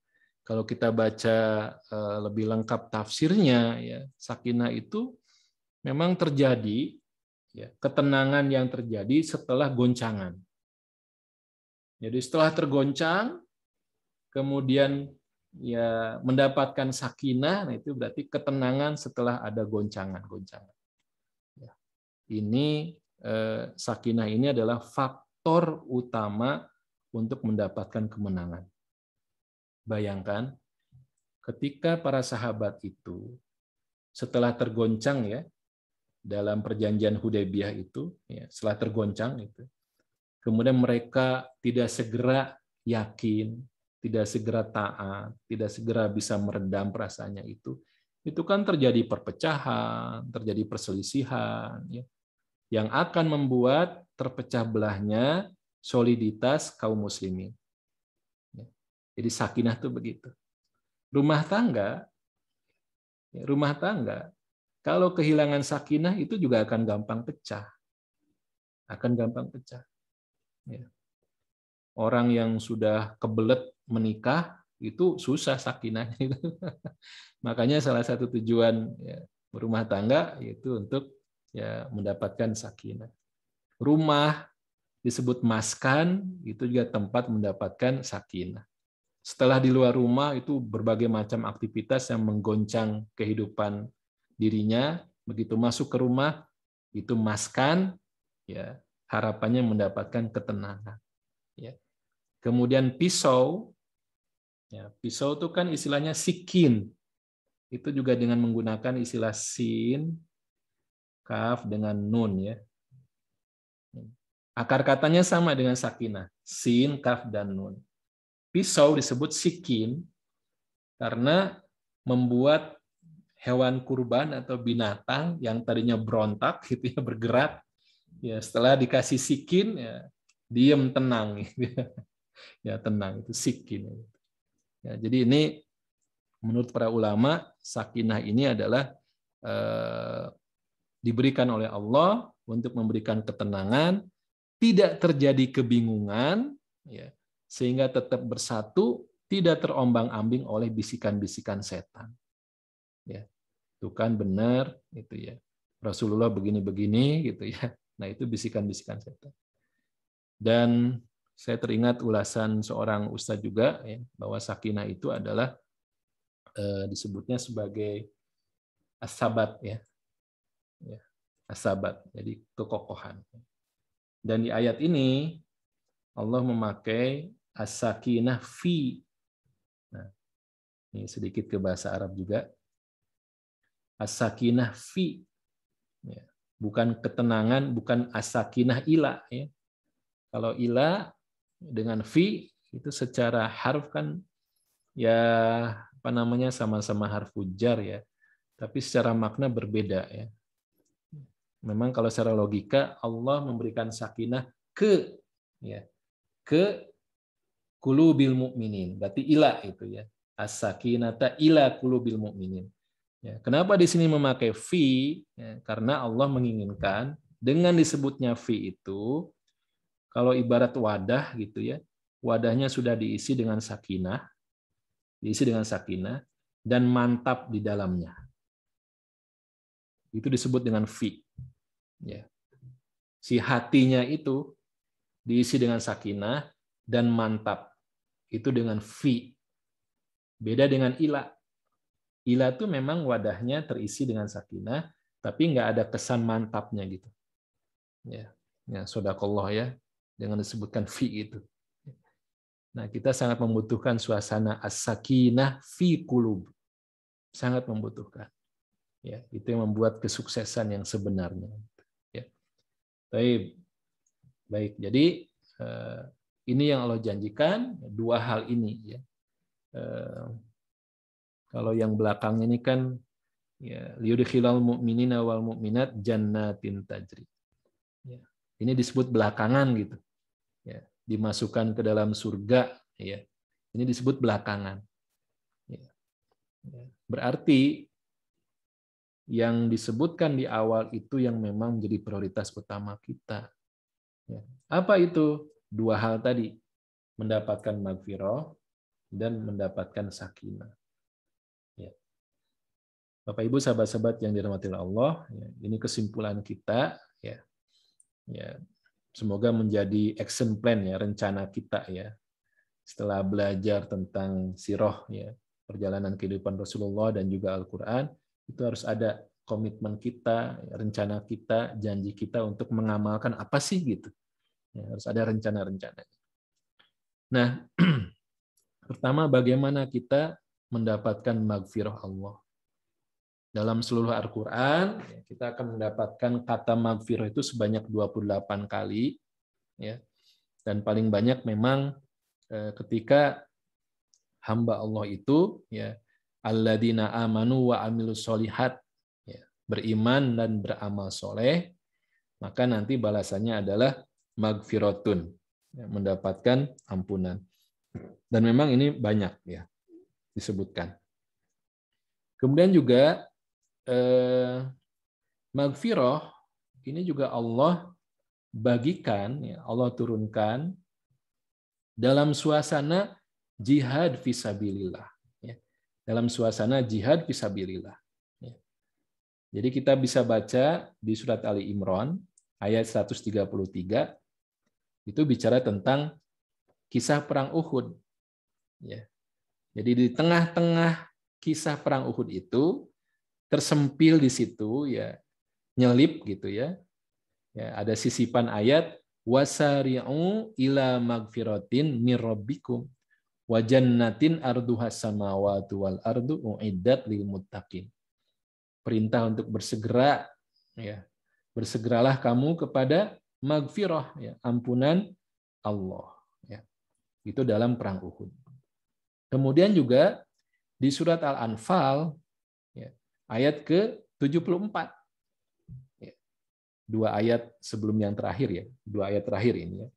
Kalau kita baca lebih lengkap tafsirnya, ya, sakinah itu memang terjadi, ya, ketenangan yang terjadi setelah goncangan. Jadi setelah tergoncang, kemudian ya mendapatkan sakinah, nah itu berarti ketenangan setelah ada goncangan-goncangan. Ya. Ini sakinah ini adalah faktor utama untuk mendapatkan kemenangan. Bayangkan, ketika para sahabat itu setelah tergoncang, ya, dalam perjanjian Hudaybiyah itu, ya, setelah tergoncang itu, kemudian mereka tidak segera yakin, tidak segera taat, tidak segera bisa meredam perasaannya itu kan terjadi perpecahan, terjadi perselisihan, ya, yang akan membuat terpecah belahnya soliditas kaum muslimin. Ya. Jadi sakinah itu begitu. Rumah tangga, kalau kehilangan sakinah itu juga akan gampang pecah. Ya. Orang yang sudah kebelet menikah itu susah sakinahnya. Makanya salah satu tujuan, ya, berumah tangga yaitu untuk, ya, mendapatkan sakinah. Rumah disebut maskan, itu juga tempat mendapatkan sakinah. Setelah di luar rumah itu berbagai macam aktivitas yang menggoncang kehidupan dirinya, begitu masuk ke rumah itu maskan, ya, harapannya mendapatkan ketenangan. Ya. Kemudian pisau, ya, pisau itu kan istilahnya sikin, itu juga dengan menggunakan istilah sin, kaf dengan nun, ya. Akar katanya sama dengan sakinah, sin, kaf dan nun. Pisau disebut sikin karena membuat hewan kurban atau binatang yang tadinya berontak gitu ya, bergerak, ya, setelah dikasih sikin, ya, diam tenang gitu. Ya, tenang, itu sikin. Ya, jadi ini menurut para ulama sakinah ini adalah diberikan oleh Allah untuk memberikan ketenangan, tidak terjadi kebingungan, ya, sehingga tetap bersatu, tidak terombang-ambing oleh bisikan-bisikan setan. Ya, itu kan benar, itu ya. Rasulullah begini-begini, gitu ya. Nah, itu bisikan-bisikan setan. Dan saya teringat ulasan seorang ustadz juga, ya, bahwa sakinah itu adalah disebutnya sebagai as-sabat, ya. Ya, as-sabat, jadi kekokohan. Dan di ayat ini Allah memakai as-sakinah fi. Nah, ini sedikit ke bahasa Arab juga. As-sakinah fi. Ya, bukan ketenangan, bukan as-sakinah ila, ya. Kalau ila dengan fi itu secara harf kan, ya, apa namanya, sama-sama harfu jar, ya. Tapi secara makna berbeda, ya. Memang kalau secara logika Allah memberikan sakinah ke qulubil mukminin. Berarti ila itu ya. As-sakinata ila qulubil mukminin. Ya, kenapa di sini memakai fi? Ya, karena Allah menginginkan dengan disebutnya fi itu, kalau ibarat wadah gitu ya, wadahnya sudah diisi dengan sakinah, dan mantap di dalamnya. Itu disebut dengan fi. Ya. Si hatinya itu diisi dengan sakinah dan mantap. Itu dengan fi. Beda dengan ila. Ila itu memang wadahnya terisi dengan sakinah, tapi nggak ada kesan mantapnya gitu. Ya, shadakallah ya, dengan disebutkan fi itu. Nah, kita sangat membutuhkan suasana as-sakinah fi qulub. Sangat membutuhkan. Ya, itu yang membuat kesuksesan yang sebenarnya. Ya. Baik. Jadi ini yang Allah janjikan, dua hal ini ya. Kalau yang belakang ini kan ya, liyudkhilal mu'minina wal mu'minat jannatin tajri. Ya. Ini disebut belakangan gitu. Ya, dimasukkan ke dalam surga ya. Ini disebut belakangan. Ya. Berarti yang disebutkan di awal itu yang memang menjadi prioritas utama kita. Ya. Apa itu? Dua hal tadi. Mendapatkan maghfirah dan mendapatkan sakinah. Ya. Bapak Ibu sahabat-sahabat yang dirahmati Allah, ya, ini kesimpulan kita ya. Ya. Semoga menjadi action plan ya, rencana kita ya. Setelah belajar tentang sirah ya, perjalanan kehidupan Rasulullah dan juga Al-Qur'an, itu harus ada komitmen kita, rencana kita, janji kita untuk mengamalkan apa sih gitu. Ya, harus ada rencana-rencana. Nah, pertama bagaimana kita mendapatkan maghfirah Allah. Dalam seluruh Al-Qur'an, kita akan mendapatkan kata maghfirah itu sebanyak 28 kali ya. Dan paling banyak memang ketika hamba Allah itu ya alladzina amanu wa amilus solihat, ya, beriman dan beramal soleh, maka nanti balasannya adalah maghfiratun, ya, mendapatkan ampunan. Dan memang ini banyak ya disebutkan. Kemudian juga maghfirah ini juga Allah bagikan, ya, Allah turunkan dalam suasana jihad fisabilillah. Ya. Dalam suasana jihad fisabilillah. Ya. Jadi kita bisa baca di surat Ali Imran ayat 133, itu bicara tentang kisah perang Uhud. Ya. Jadi di tengah-tengah kisah perang Uhud itu tersempil di situ ya, nyelip gitu ya. Ya, ada sisipan ayat wasari'u ila magfiratin mir rabbikum wa jannatin arduhas samawati wal ardu uiddat lil muttaqin. Perintah untuk bersegera ya. Bersegeralah kamu kepada magfirah ya, ampunan Allah ya. Itu dalam perang Uhud. Kemudian juga di surat Al-Anfal ya, ayat ke-74. Ya. Dua ayat sebelum yang terakhir ya, dua ayat terakhir ini ya.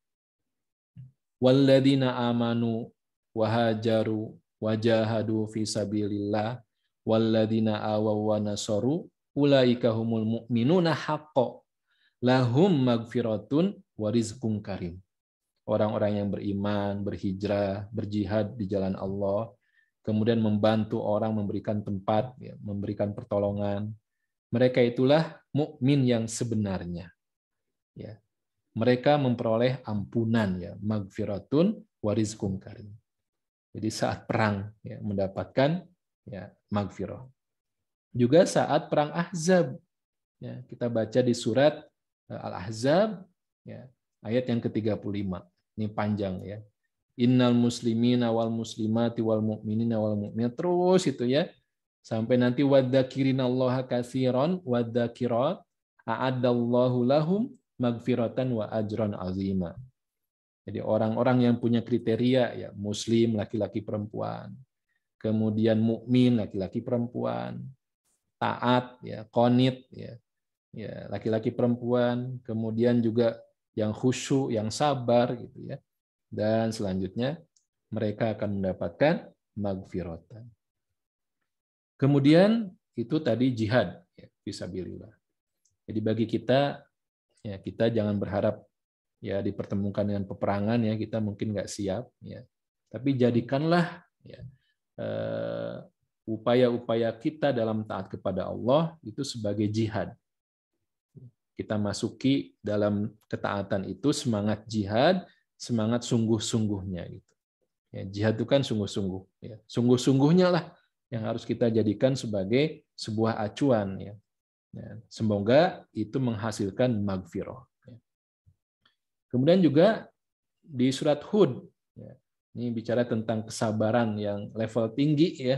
Walladzina amanu wahajaru wajahadu fi sabilillah walladzina awaw wa nasaru ulaika humul mu'minuna haqqo lahum magfiratun wa rizqun karim. Orang-orang yang beriman, berhijrah, berjihad di jalan Allah, kemudian membantu orang, memberikan tempat, ya, memberikan pertolongan. Mereka itulah mukmin yang sebenarnya. Ya. Mereka memperoleh ampunan, ya, magfiratun wa rizqun karim. Jadi saat perang ya, mendapatkan ya, magfirah. Juga saat perang Ahzab, ya, kita baca di surat Al-Ahzab ya, ayat yang ke-35. Ini panjang ya. Innal muslimina wal muslimati wal mu'minina wal mu'minat, terus itu ya. Sampai nanti wadzakirinallaha katsiran wadzakirat a'addallahu lahum magfiratan wa ajran azima. Jadi orang-orang yang punya kriteria ya, muslim laki-laki perempuan, kemudian mukmin laki-laki perempuan, taat ya, qanit ya, ya, laki-laki perempuan, kemudian juga yang khusyuk, yang sabar gitu ya. Dan selanjutnya mereka akan mendapatkan magfiratan. Kemudian itu tadi jihad ya, fisabilillah. Jadi bagi kita ya, kita jangan berharap ya dipertemukan dengan peperangan ya, kita mungkin nggak siap ya. Tapi jadikanlah ya upaya-upaya kita dalam taat kepada Allah itu sebagai jihad. Kita masuki dalam ketaatan itu semangat jihad, semangat sungguh-sungguhnya gitu. Ya, jihad itu kan sungguh-sungguh ya. Sungguh-sungguhnya lah yang harus kita jadikan sebagai sebuah acuan ya. Ya, semoga itu menghasilkan magfirah. Ya. Kemudian juga di surat Hud ya, ini bicara tentang kesabaran yang level tinggi ya.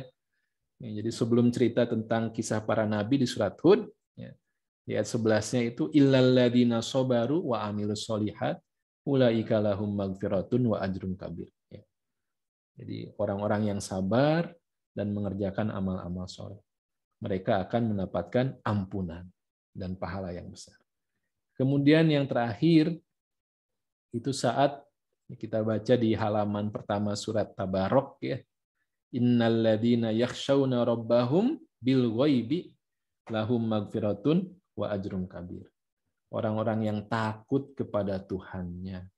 Ya, jadi sebelum cerita tentang kisah para nabi di surat Hud ya, di ayat 11-nya itu illalladzina sabaru wa amilus solihat ulaika lahum magfiratun wa ajrun kabir. Ya. Jadi orang-orang yang sabar dan mengerjakan amal-amal soleh, mereka akan mendapatkan ampunan dan pahala yang besar. Kemudian yang terakhir itu saat kita baca di halaman pertama surat Tabarok ya. Innalladzina yakhshawna rabbahum bil ghaibi lahum magfiratun wa ajrun kabir. Orang-orang yang takut kepada Tuhannya.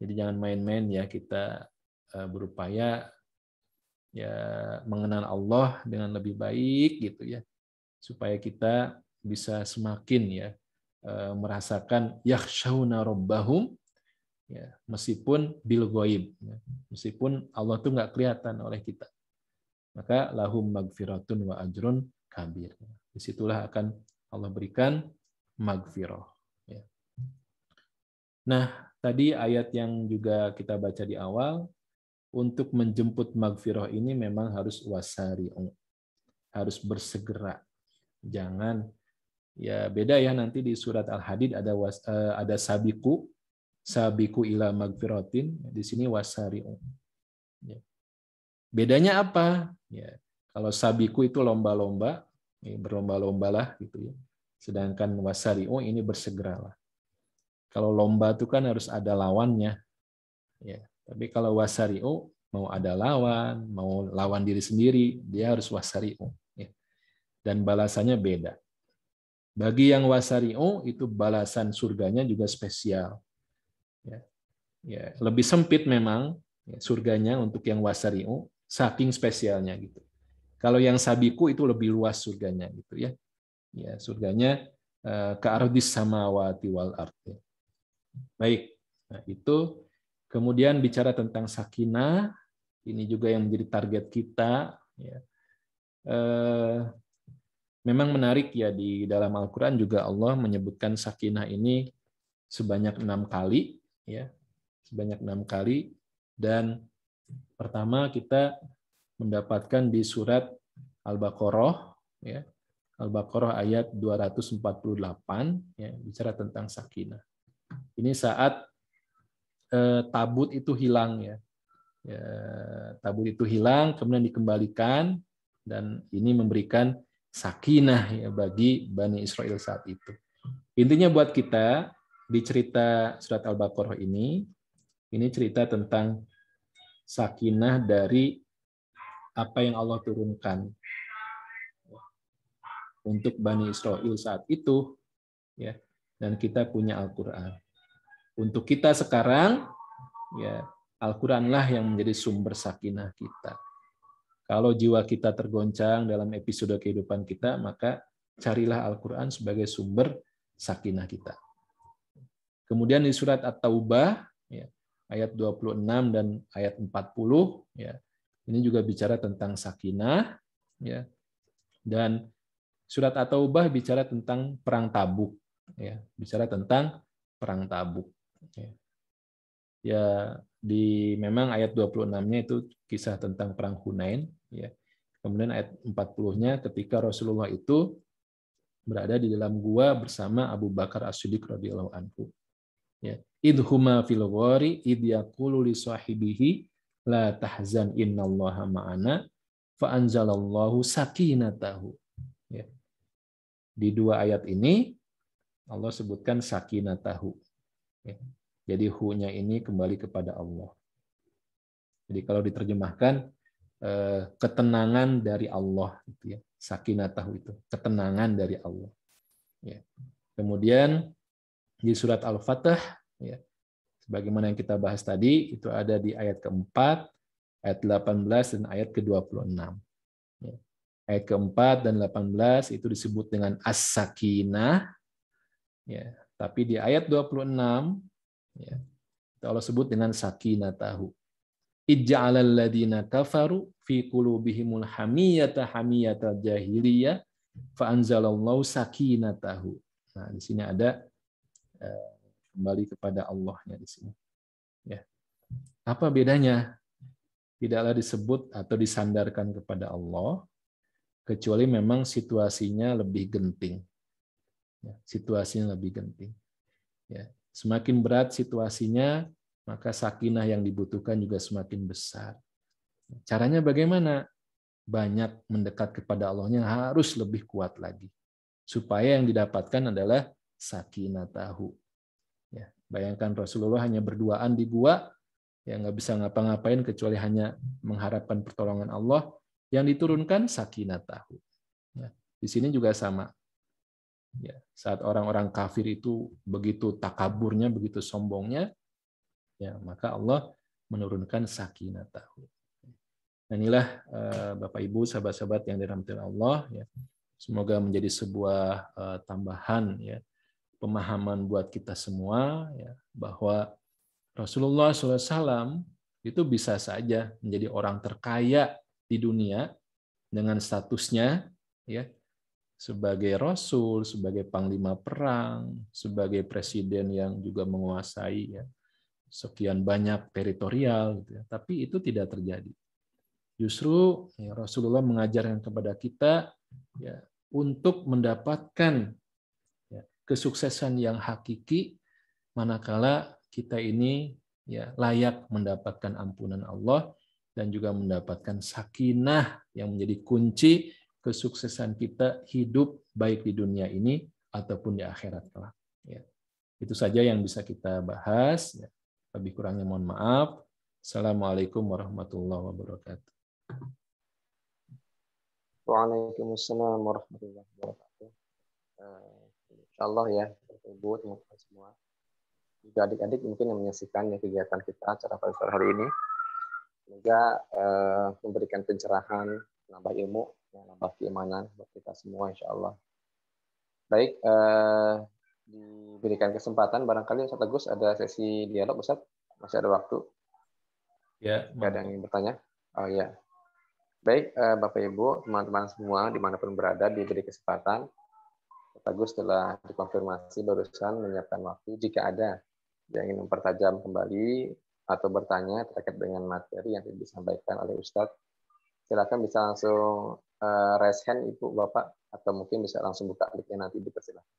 Jadi jangan main-main ya, kita berupaya ya mengenal Allah dengan lebih baik gitu ya. Supaya kita bisa semakin ya merasakan yakhshawna rabbahum ya, meskipun bil ghaib ya. Meskipun Allah tuh nggak kelihatan oleh kita. Maka lahum magfiratun wa ajrun kabir. Disitulah akan Allah berikan magfirah. Ya. Nah, tadi ayat yang juga kita baca di awal, untuk menjemput magfirah ini memang harus wasari'u, harus bersegera. Jangan, ya beda ya nanti di surat Al-Hadid ada sabiku ila magfiratin, di sini wasari'u. Ya. Bedanya apa? Ya, kalau sabiku itu lomba-lomba, berlomba-lombalah gitu ya. Sedangkan wasari'u ini bersegeralah. Kalau lomba itu kan harus ada lawannya. Ya, tapi kalau wasari'u mau ada lawan, mau lawan diri sendiri, dia harus wasari'u. Ya. Dan balasannya beda. Bagi yang wasari'u itu balasan surganya juga spesial. Ya. Ya, lebih sempit memang ya, surganya untuk yang wasari'u, saking spesialnya gitu. Kalau yang sabiku itu lebih luas surganya gitu ya. Ya, surganya ke ardis samawati wal ardh. Baik. Nah, itu kemudian bicara tentang sakinah, ini juga yang menjadi target kita ya. Memang menarik ya, di dalam Al-Qur'an juga Allah menyebutkan sakinah ini sebanyak 6 kali ya. Sebanyak 6 kali, dan pertama kita mendapatkan di surat Al-Baqarah ya. Al-Baqarah ayat 248 ya, bicara tentang sakinah. Ini saat tabut itu hilang ya. Ya, tabut itu hilang kemudian dikembalikan, dan ini memberikan sakinah ya bagi Bani Israel saat itu. Intinya buat kita di cerita surat Al-Baqarah ini cerita tentang sakinah dari apa yang Allah turunkan untuk Bani Israel saat itu ya, dan kita punya Al-Qur'an. Untuk kita sekarang ya, Al-Qur'anlah yang menjadi sumber sakinah kita. Kalau jiwa kita tergoncang dalam episode kehidupan kita, maka carilah Al-Qur'an sebagai sumber sakinah kita. Kemudian di surat At-Taubah ya, ayat 26 dan ayat 40 ya. Ini juga bicara tentang sakinah ya. Dan surat At-Taubah bicara tentang perang Tabuk ya, bicara tentang perang Tabuk ya. Ya, memang ayat 26-nya itu kisah tentang perang Hunain ya. Kemudian ayat 40-nya ketika Rasulullah itu berada di dalam gua bersama Abu Bakar As-Siddiq radhiyallahu anhu. Ya, idhuma fil ghari id yaqulu li sahibihi la tahzan innallaha ma'ana fa anzalallahu sakinatahu. Ya. Di dua ayat ini Allah sebutkan sakinatahu. Ya. Jadi hu-nya ini kembali kepada Allah. Jadi kalau diterjemahkan ketenangan dari Allah, gitu ya. Sakinatahu itu ketenangan dari Allah. Ya. Kemudian di surat Al-Fatah, ya, sebagaimana yang kita bahas tadi, itu ada di ayat keempat, ayat 18 dan ayat ke-26. Ya. Ayat keempat dan 18 itu disebut dengan as-sakinah. Ya. Tapi di ayat 26, ya, Allah sebut dengan sakinatahu. Ij'alal ladina kafaru fi qulubihimul hamiyata hamiyatal jahiliyah fa anzalallahu sakinatahu. Nah, di sini ada kembali kepada Allahnya di sini. Ya. Apa bedanya? Tidaklah disebut atau disandarkan kepada Allah kecuali memang situasinya lebih genting. Ya, situasinya lebih genting. Ya. Semakin berat situasinya, maka sakinah yang dibutuhkan juga semakin besar. Caranya bagaimana? Banyak mendekat kepada Allahnya harus lebih kuat lagi. Supaya yang didapatkan adalah sakinah tahu. Ya, bayangkan Rasulullah hanya berduaan di gua, yang nggak bisa ngapa-ngapain kecuali hanya mengharapkan pertolongan Allah. Yang diturunkan sakinah tahu. Ya, di sini juga sama. Ya, saat orang-orang kafir itu begitu takaburnya, begitu sombongnya, ya maka Allah menurunkan sakinah tahu. Dan inilah Bapak Ibu, sahabat-sahabat yang dirahmati Allah, ya. Semoga menjadi sebuah tambahan, ya, pemahaman buat kita semua, ya, bahwa Rasulullah SAW itu bisa saja menjadi orang terkaya di dunia dengan statusnya, ya, sebagai rasul, sebagai panglima perang, sebagai presiden yang juga menguasai, ya, sekian banyak teritorial, gitu ya. Tapi itu tidak terjadi. Justru ya, Rasulullah mengajarkan kepada kita, ya, untuk mendapatkan, ya, kesuksesan yang hakiki manakala kita ini, ya, layak mendapatkan ampunan Allah dan juga mendapatkan sakinah yang menjadi kunci kesuksesan kita hidup baik di dunia ini ataupun di akhirat kelak. Ya. Itu saja yang bisa kita bahas. Ya. Lebih kurangnya mohon maaf. Assalamualaikum warahmatullahi wabarakatuh. Waalaikumsalam warahmatullahi wabarakatuh. Insyaallah ya, Ibu, teman-teman semua. Juga adik-adik mungkin yang menyaksikan ya kegiatan kita acara pada sore hari ini. Semoga memberikan pencerahan, menambah ilmu, menambah keimanan buat kita semua insyaallah. Baik, diberikan kesempatan barangkali Ustaz Agus ada sesi dialog Ustaz, masih ada waktu. Ya, ada yang ingin bertanya? Oh ya. Baik, Bapak Ibu, teman-teman semua dimanapun berada diberi kesempatan. Ustaz Agus telah dikonfirmasi barusan menyiapkan waktu jika ada yang ingin mempertajam kembali atau bertanya terkait dengan materi yang disampaikan oleh Ustadz, silakan bisa langsung raise hand Ibu Bapak atau mungkin bisa langsung buka kliknya nanti dipersilakan.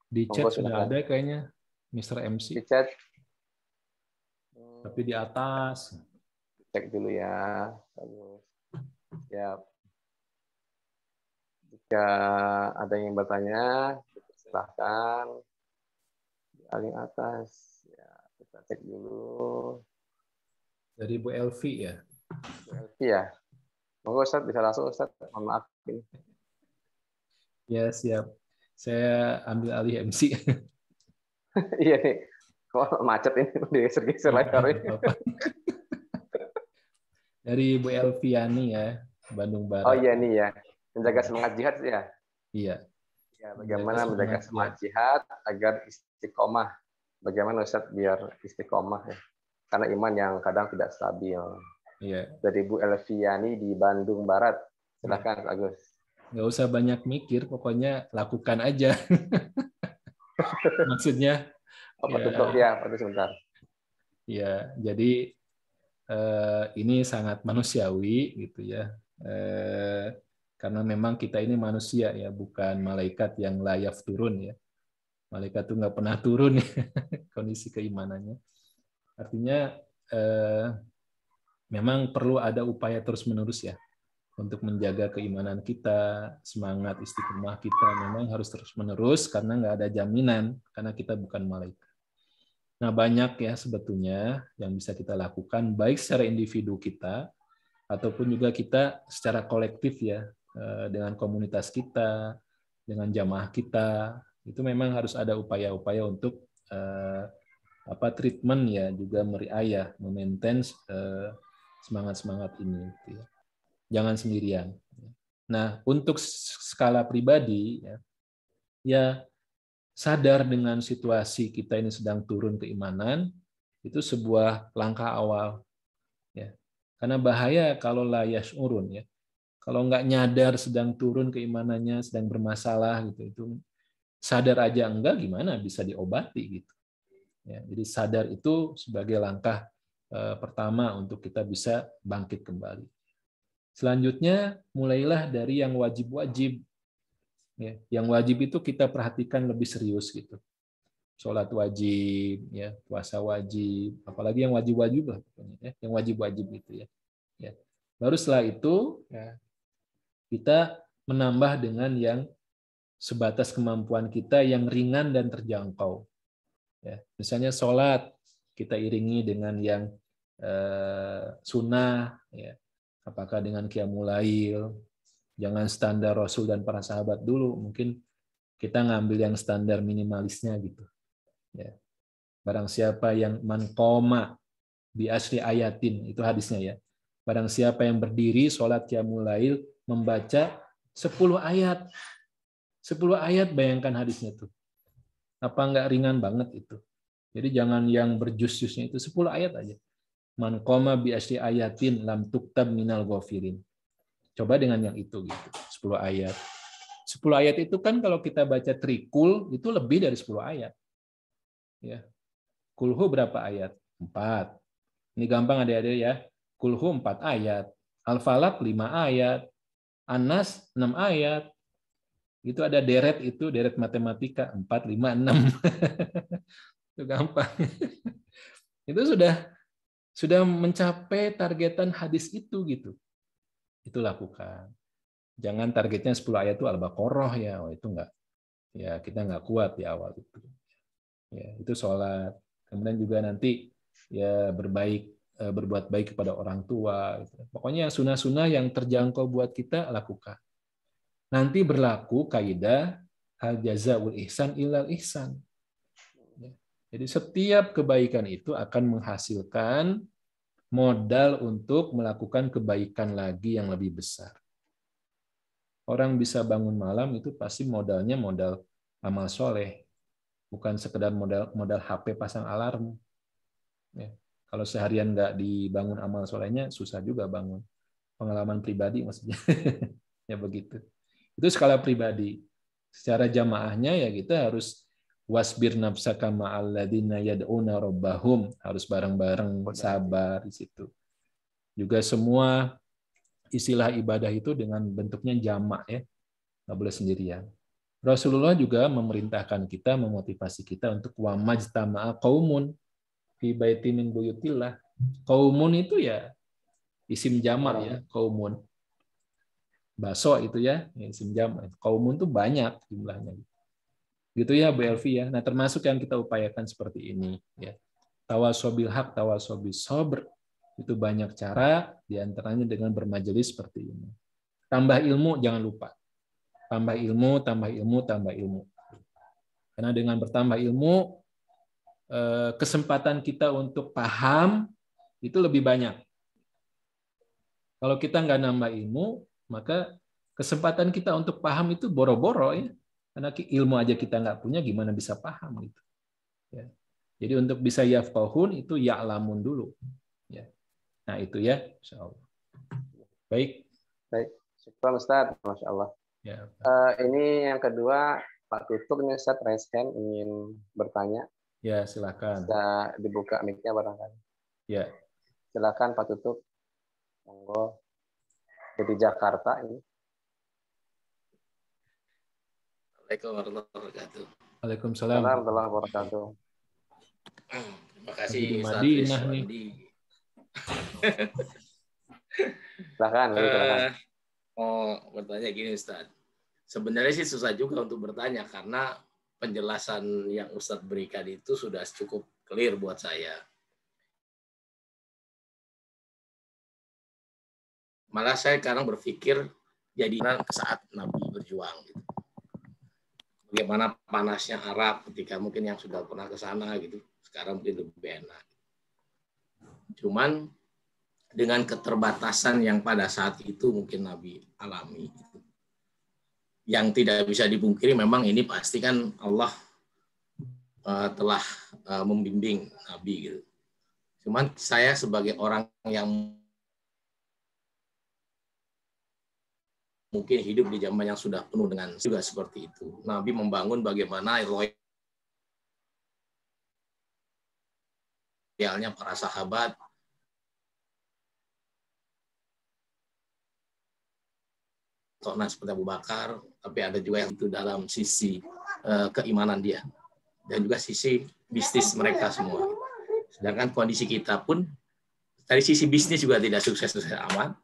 Di chat sudah ada kayaknya Mr. MC. Di chat. Tapi di atas. Cek dulu ya. Bagus. Siap. Jika ada yang bertanya, silakan di paling atas. Ya, kita cek dulu. Dari Bu Elvi ya? Bu Elvi ya? Monggo Ustaz, bisa langsung Ustaz. Mohon maaf. Ya, siap. Saya ambil alih MC. Iya nih. Kok macet ini? Digeser-geser layarnya. Dari Bu Elviani ya, Bandung Barat. Oh iya nih ya. Menjaga semangat jihad ya? Iya. Ya, bagaimana menjaga semangat jihad agar istiqomah? Bagaimana Ustaz biar istiqomah ya? Karena iman yang kadang tidak stabil. Iya. Dari Bu Elviani di Bandung Barat. Silakan Agus. Nggak usah banyak mikir, pokoknya lakukan aja. Maksudnya. Apa tutup ya? Pada sebentar. Ya, jadi ini sangat manusiawi gitu ya. Karena memang kita ini manusia ya, bukan malaikat yang layak turun ya. Malaikat itu nggak pernah turun ya, kondisi keimanannya. Artinya memang perlu ada upaya terus-menerus ya. untuk menjaga keimanan kita, semangat istiqomah kita memang harus terus-menerus karena nggak ada jaminan, karena kita bukan malaikat. Nah, banyak ya sebetulnya yang bisa kita lakukan, baik secara individu kita, ataupun juga kita secara kolektif ya, dengan komunitas kita, dengan jamaah kita. Itu memang harus ada upaya-upaya untuk treatment ya, juga meriayah, memaintain semangat-semangat ini. Gitu ya. Jangan sendirian. Nah, untuk skala pribadi, ya sadar dengan situasi kita ini sedang turun keimanan, itu sebuah langkah awal. Ya. Karena bahaya kalau la yash'urun, ya. Kalau nggak nyadar sedang turun keimanannya, sedang bermasalah gitu, itu sadar aja enggak, gimana bisa diobati gitu. Ya, jadi sadar itu sebagai langkah pertama untuk kita bisa bangkit kembali. Selanjutnya, mulailah dari yang wajib-wajib. Ya, yang wajib itu kita perhatikan lebih serius gitu. Sholat wajib, ya, puasa wajib, apalagi yang wajib-wajib lah, ya, yang wajib-wajib gitu ya. Ya. Baru setelah itu ya, kita menambah dengan yang sebatas kemampuan kita yang ringan dan terjangkau. Ya, misalnya sholat kita iringi dengan yang sunnah, ya. Apakah dengan qiyamul lail, jangan standar Rasul dan para sahabat dulu, mungkin kita ngambil yang standar minimalisnya gitu. Ya. Barang siapa yang man qoma bi asri ayatin, itu hadisnya ya. Barang siapa yang berdiri sholat qiyamul lail membaca 10 ayat. 10 ayat, bayangkan hadisnya tuh. Apa enggak ringan banget itu. Jadi jangan yang berjus-jusnya itu, 10 ayat aja. Man qoma bi asri ayatin lam tuktab minal ghafirin. Coba dengan yang itu gitu, 10 ayat. 10 ayat itu kan kalau kita baca trikul itu lebih dari 10 ayat. Ya. Kulhu berapa ayat? 4. Ini gampang adik-adik ya. Kulhu 4 ayat. Al-Falaq 5 ayat. An-Nas 6 ayat. Itu ada deret matematika 4, 5, 6. Itu gampang. Itu sudah mencapai targetan hadis itu gitu. Itu lakukan. Jangan targetnya 10 ayat itu Al-Baqarah ya. Oh, itu enggak. Ya, kita enggak kuat di awal itu. Ya, itu sholat. Kemudian juga nanti ya berbuat baik kepada orang tua. Pokoknya yang sunnah-sunnah yang terjangkau buat kita lakukan. Nanti berlaku kaidah hal jazaul ihsan illal ihsan. Jadi setiap kebaikan itu akan menghasilkan modal untuk melakukan kebaikan lagi yang lebih besar. Orang bisa bangun malam itu pasti modalnya modal amal soleh, bukan sekedar modal HP pasang alarm. Ya. Kalau seharian nggak dibangun amal solehnya, susah juga bangun. Pengalaman pribadi maksudnya. Ya begitu. Itu skala pribadi. Secara jamaahnya ya kita harus wasbir nafsaka ma'al ladzina yad'una rabbahum, harus bareng-bareng sabar di situ. Juga semua istilah ibadah itu dengan bentuknya jamak ya. Nggak boleh sendirian. Rasulullah juga memerintahkan kita, memotivasi kita untuk wa majtama'a qaumun fi baiti min buyutillah. Qaumun itu ya isim jamak ya, qaumun. Baso itu ya, isim jamak. Qaumun itu banyak jumlahnya. Gitu ya Bu Elvi ya. Nah, termasuk yang kita upayakan seperti ini ya. Tawasobil haq, tawasobil sobr. Itu banyak cara, diantaranya dengan bermajelis seperti ini. Tambah ilmu, jangan lupa. Tambah ilmu, tambah ilmu, tambah ilmu. Karena dengan bertambah ilmu, kesempatan kita untuk paham itu lebih banyak. Kalau kita nggak nambah ilmu, maka kesempatan kita untuk paham itu boro-boro ya. Karena ilmu aja kita nggak punya, gimana bisa paham gitu. Ya. Jadi untuk bisa yafqahun itu ya'lamun dulu. Ya. Nah itu ya, insyaallah. Baik. Baik, syukur Ustaz, Masya Allah. Ya. Ini yang kedua, Pak Tutuk ini Ustaz raise hand ingin bertanya. Ya silakan. Bisa dibuka mic-nya barangkali. Ya. Silakan Pak Tutuk. Monggo. Dari Jakarta ini. Assalamualaikum warahmatullahi wabarakatuh. Waalaikumsalam warahmatullahi wabarakatuh. Terima kasih Ustaz Madinah Rizwandi. Silakan. Oh, bertanya gini Ustaz. Sebenarnya sih susah juga untuk bertanya karena penjelasan yang Ustadz berikan itu sudah cukup clear buat saya. Malah saya sekarang berpikir jadi saat Nabi berjuang gitu. Bagaimana panasnya Arab ketika mungkin yang sudah pernah ke sana gitu. Sekarang mungkin lebih enak. Cuman dengan keterbatasan yang pada saat itu mungkin Nabi alami gitu. Yang tidak bisa dipungkiri memang ini pasti kan Allah telah membimbing Nabi gitu. Cuman saya sebagai orang yang mungkin hidup di zaman yang sudah penuh dengan juga seperti itu. Nabi membangun bagaimana loyalnya para sahabat, contohnya seperti Abu Bakar, tapi ada juga yang itu dalam sisi keimanan dia dan juga sisi bisnis mereka semua. Sedangkan kondisi kita pun dari sisi bisnis juga tidak sukses-sukses amat.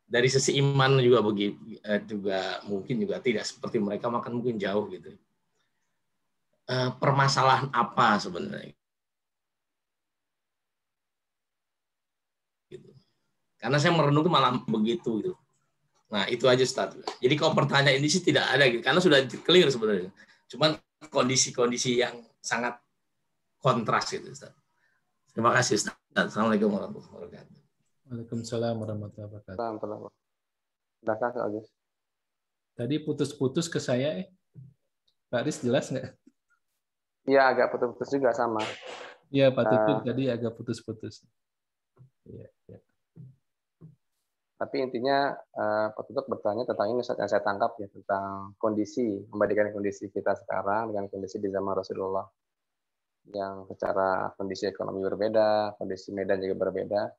Dari sisi iman juga begitu, juga mungkin juga tidak seperti mereka, maka mungkin jauh gitu. Permasalahan apa sebenarnya? Gitu. Karena saya merenung malah begitu gitu. Nah itu aja Ustaz. Jadi kalau pertanyaan ini sih tidak ada gitu, karena sudah clear sebenarnya. Cuman kondisi-kondisi yang sangat kontras gitu Ustaz. Terima kasih Ustaz. Assalamualaikum warahmatullahi wabarakatuh. Waalaikumsalam warahmatullahi wabarakatuh. Silakan Kak Agus. Tadi putus-putus ke saya, Pak Aris jelas nggak? Iya, agak putus-putus juga sama. Iya, Pak Tutut tadi agak putus-putus. Iya, ya. Tapi intinya Pak Tutut bertanya tentang ini yang saya tangkap ya, tentang kondisi, membandingkan kondisi kita sekarang dengan kondisi di zaman Rasulullah. Yang secara kondisi ekonomi berbeda, kondisi medan juga berbeda.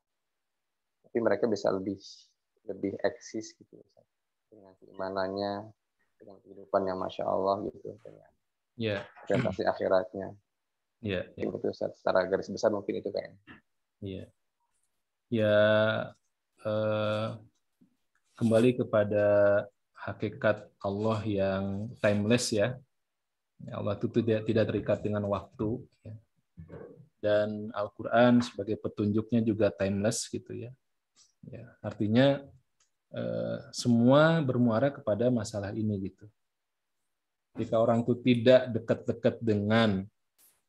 Tapi mereka bisa lebih eksis gitu dengan keimanannya, dengan kehidupan yang masya Allah gitu, dengan orientasi akhiratnya. Itu secara garis besar mungkin itu kayaknya. Ya kembali kepada hakikat Allah yang timeless ya. Allah itu tidak terikat dengan waktu. Dan Al-Quran sebagai petunjuknya juga timeless gitu ya. Artinya semua bermuara kepada masalah ini gitu. Jika orang itu tidak dekat-dekat dengan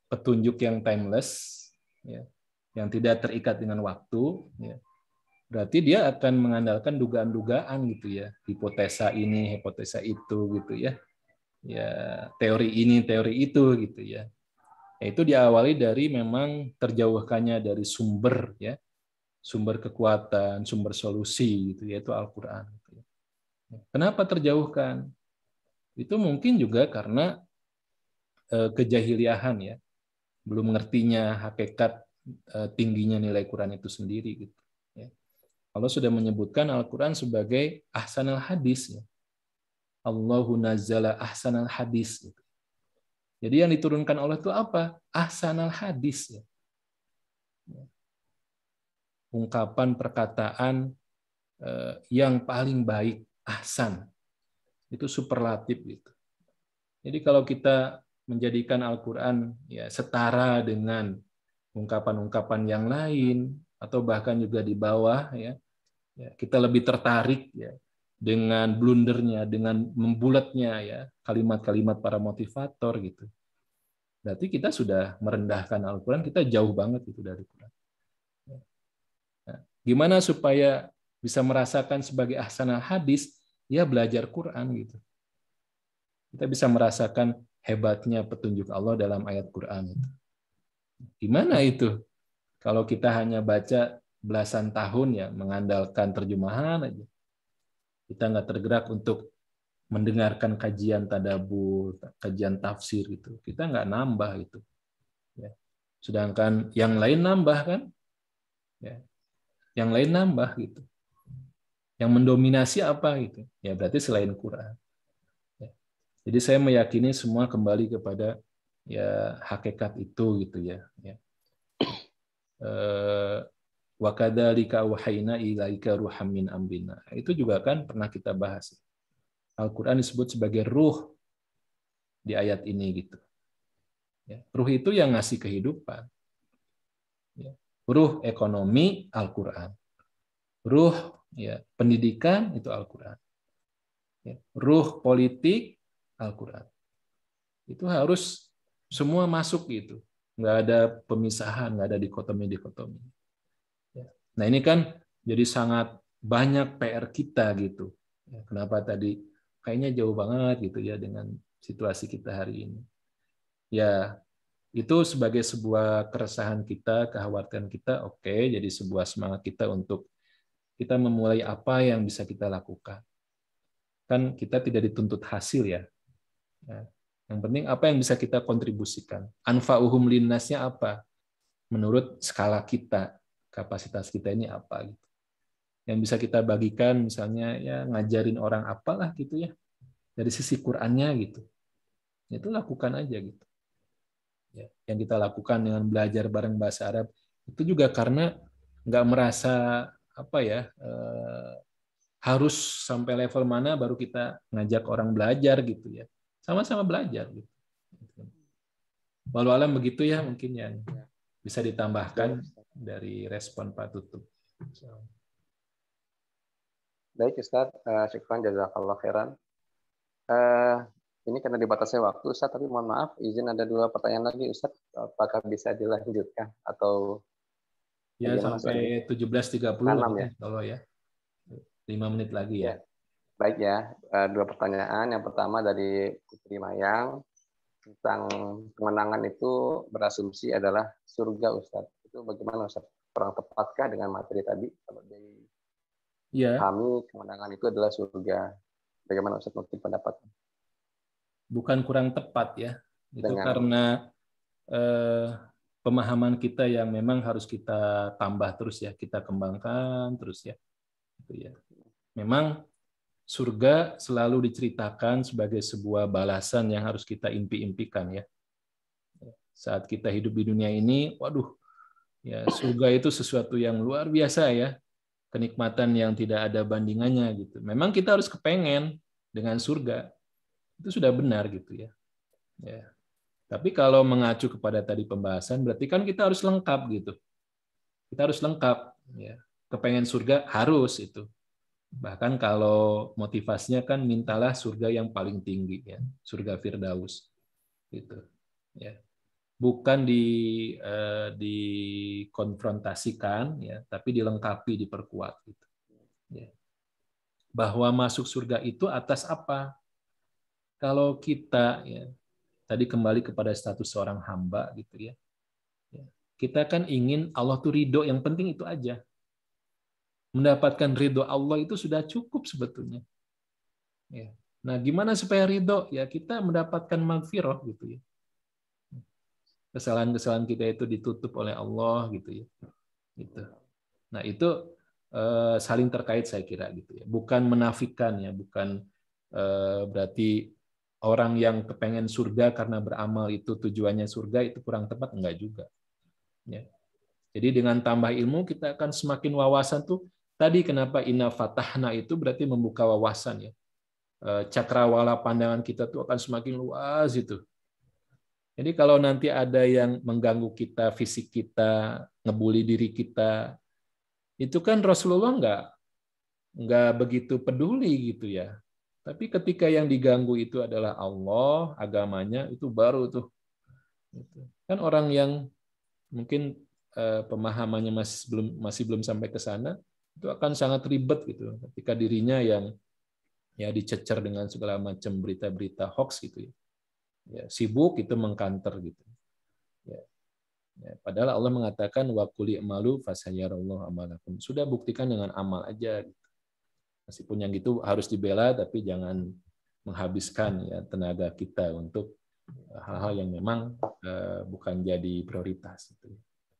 petunjuk yang timeless, ya, yang tidak terikat dengan waktu, ya, berarti dia akan mengandalkan dugaan-dugaan gitu ya, hipotesa ini, hipotesa itu gitu ya, teori ini, teori itu gitu ya. Itu diawali dari memang terjauhkannya dari sumber ya, sumber kekuatan, sumber solusi gitu, yaitu Al-Quran. Kenapa terjauhkan? Itu mungkin juga karena kejahiliahan ya, belum ngertinya hakikat tingginya nilai Quran itu sendiri gitu. Allah sudah menyebutkan Al-Quran sebagai ahsanal hadis. Ya. Allahu nazzala ahsanal hadis. Gitu. Jadi yang diturunkan Allah itu apa? Ahsanal hadis. Ya. Ungkapan, perkataan yang paling baik, ahsan. Itu superlatif. Gitu. Jadi kalau kita menjadikan Al-Quran ya, setara dengan ungkapan-ungkapan yang lain, atau bahkan juga di bawah, ya kita lebih tertarik ya dengan blundernya, dengan membulatnya ya kalimat-kalimat para motivator gitu. Berarti kita sudah merendahkan Al-Quran, kita jauh banget itu dari Quran. Nah, gimana supaya bisa merasakan sebagai ahsanal hadis? Ya belajar Quran gitu. Kita bisa merasakan hebatnya petunjuk Allah dalam ayat Quran itu. Gimana itu? Kalau kita hanya baca belasan tahun ya mengandalkan terjemahan aja, kita nggak tergerak untuk mendengarkan kajian tadabbur, kajian tafsir gitu, kita nggak nambah itu. Ya. Sedangkan yang lain nambah kan, ya. Yang lain nambah gitu. Yang mendominasi apa gitu? Ya berarti selain Quran. Ya. Jadi saya meyakini semua kembali kepada ya hakikat itu gitu ya. Wa kadzalika auhayna ilaika ruham min amrina. Itu juga kan pernah kita bahas. Al-Qur'an disebut sebagai ruh di ayat ini gitu. Ya, ruh itu yang ngasih kehidupan. Ya. Ruh ekonomi Al-Qur'an. Ruh ya pendidikan itu Al-Qur'an. Ya. Ruh politik Al-Qur'an. Itu harus semua masuk gitu. Nggak ada pemisahan, nggak ada dikotomi. Ya. Nah ini kan jadi sangat banyak PR kita gitu. Ya, kenapa tadi kayaknya jauh banget gitu ya dengan situasi kita hari ini. Ya itu sebagai sebuah keresahan kita, kekhawatiran kita, oke, jadi sebuah semangat kita untuk kita memulai apa yang bisa kita lakukan. Kan kita tidak dituntut hasil ya. Yang penting apa yang bisa kita kontribusikan. Anfa'uhum linnasnya apa? Menurut skala kita, kapasitas kita ini apa gitu. Yang bisa kita bagikan misalnya ya ngajarin orang apalah gitu ya. Dari sisi Qur'annya gitu. Itu lakukan aja gitu. Ya, yang kita lakukan dengan belajar bareng bahasa Arab itu juga karena nggak merasa apa ya harus sampai level mana baru kita ngajak orang belajar gitu ya, sama-sama belajar gitu. Walau alam begitu ya mungkin yang bisa ditambahkan dari respon Pak Tutut. Baik Ustaz, syukran jazakallah khairan. Ini karena dibatasi waktu Ustaz, tapi mohon maaf izin ada 2 pertanyaan lagi Ustaz, apakah bisa dilanjutkan atau ya sampai 17.30 ya kalau ya 5 menit lagi ya. Baik ya, 2 pertanyaan. Yang pertama dari Putri Mayang tentang kemenangan itu berasumsi adalah surga Ustaz. Itu bagaimana Ustaz? Kurang tepatkah dengan materi tadi? Kalau dari kami kemenangan itu adalah surga. Bagaimana Ustaz mungkin pendapatnya? Bukan kurang tepat ya. Itu karena pemahaman kita yang memang harus kita tambah terus ya, kita kembangkan terus ya. Itu ya. Memang surga selalu diceritakan sebagai sebuah balasan yang harus kita impi-impikan ya. Saat kita hidup di dunia ini, waduh, ya surga itu sesuatu yang luar biasa ya, kenikmatan yang tidak ada bandingannya gitu. Memang kita harus kepengen dengan surga, itu sudah benar gitu ya. Ya. Tapi kalau mengacu kepada tadi pembahasan, berarti kan kita harus lengkap gitu. Kita harus lengkap, ya. Kepengen surga harus itu. Bahkan kalau motivasinya kan mintalah surga yang paling tinggi ya, surga Firdaus gitu ya. Bukan dikonfrontasikan ya, tapi dilengkapi, diperkuat gitu. Ya. Bahwa masuk surga itu atas apa? Kalau kita ya tadi kembali kepada status seorang hamba gitu ya. Kita kan ingin Allah tuh ridho, yang penting itu aja. Mendapatkan ridho Allah itu sudah cukup sebetulnya. Ya. Nah, gimana supaya ridho? Ya kita mendapatkan magfirah gitu ya. Kesalahan-kesalahan kita itu ditutup oleh Allah gitu ya. Gitu. Nah, itu saling terkait saya kira gitu ya. Bukan menafikan ya, bukan berarti orang yang kepengen surga karena beramal itu tujuannya surga itu kurang tepat, enggak juga. Ya. Jadi dengan tambah ilmu kita akan semakin wawasan tuh. Tadi kenapa inna fatahna itu berarti membuka wawasan ya. Cakrawala pandangan kita tuh akan semakin luas itu. Jadi kalau nanti ada yang mengganggu kita, fisik kita, ngebully diri kita, itu kan Rasulullah nggak begitu peduli gitu ya. Tapi ketika yang diganggu itu adalah Allah, agamanya, itu baru tuh. Kan orang yang mungkin pemahamannya masih belum sampai ke sana, itu akan sangat ribet gitu ketika dirinya yang ya dicecer dengan segala macam berita-berita hoax gitu ya. Ya sibuk itu mengkanter gitu. Ya. Ya, padahal Allah mengatakan wa qul i'malu fasayarallahu amalakum. Sudah buktikan dengan amal aja gitu. Meskipun yang gitu harus dibela tapi jangan menghabiskan ya tenaga kita untuk hal-hal yang memang bukan jadi prioritas gitu.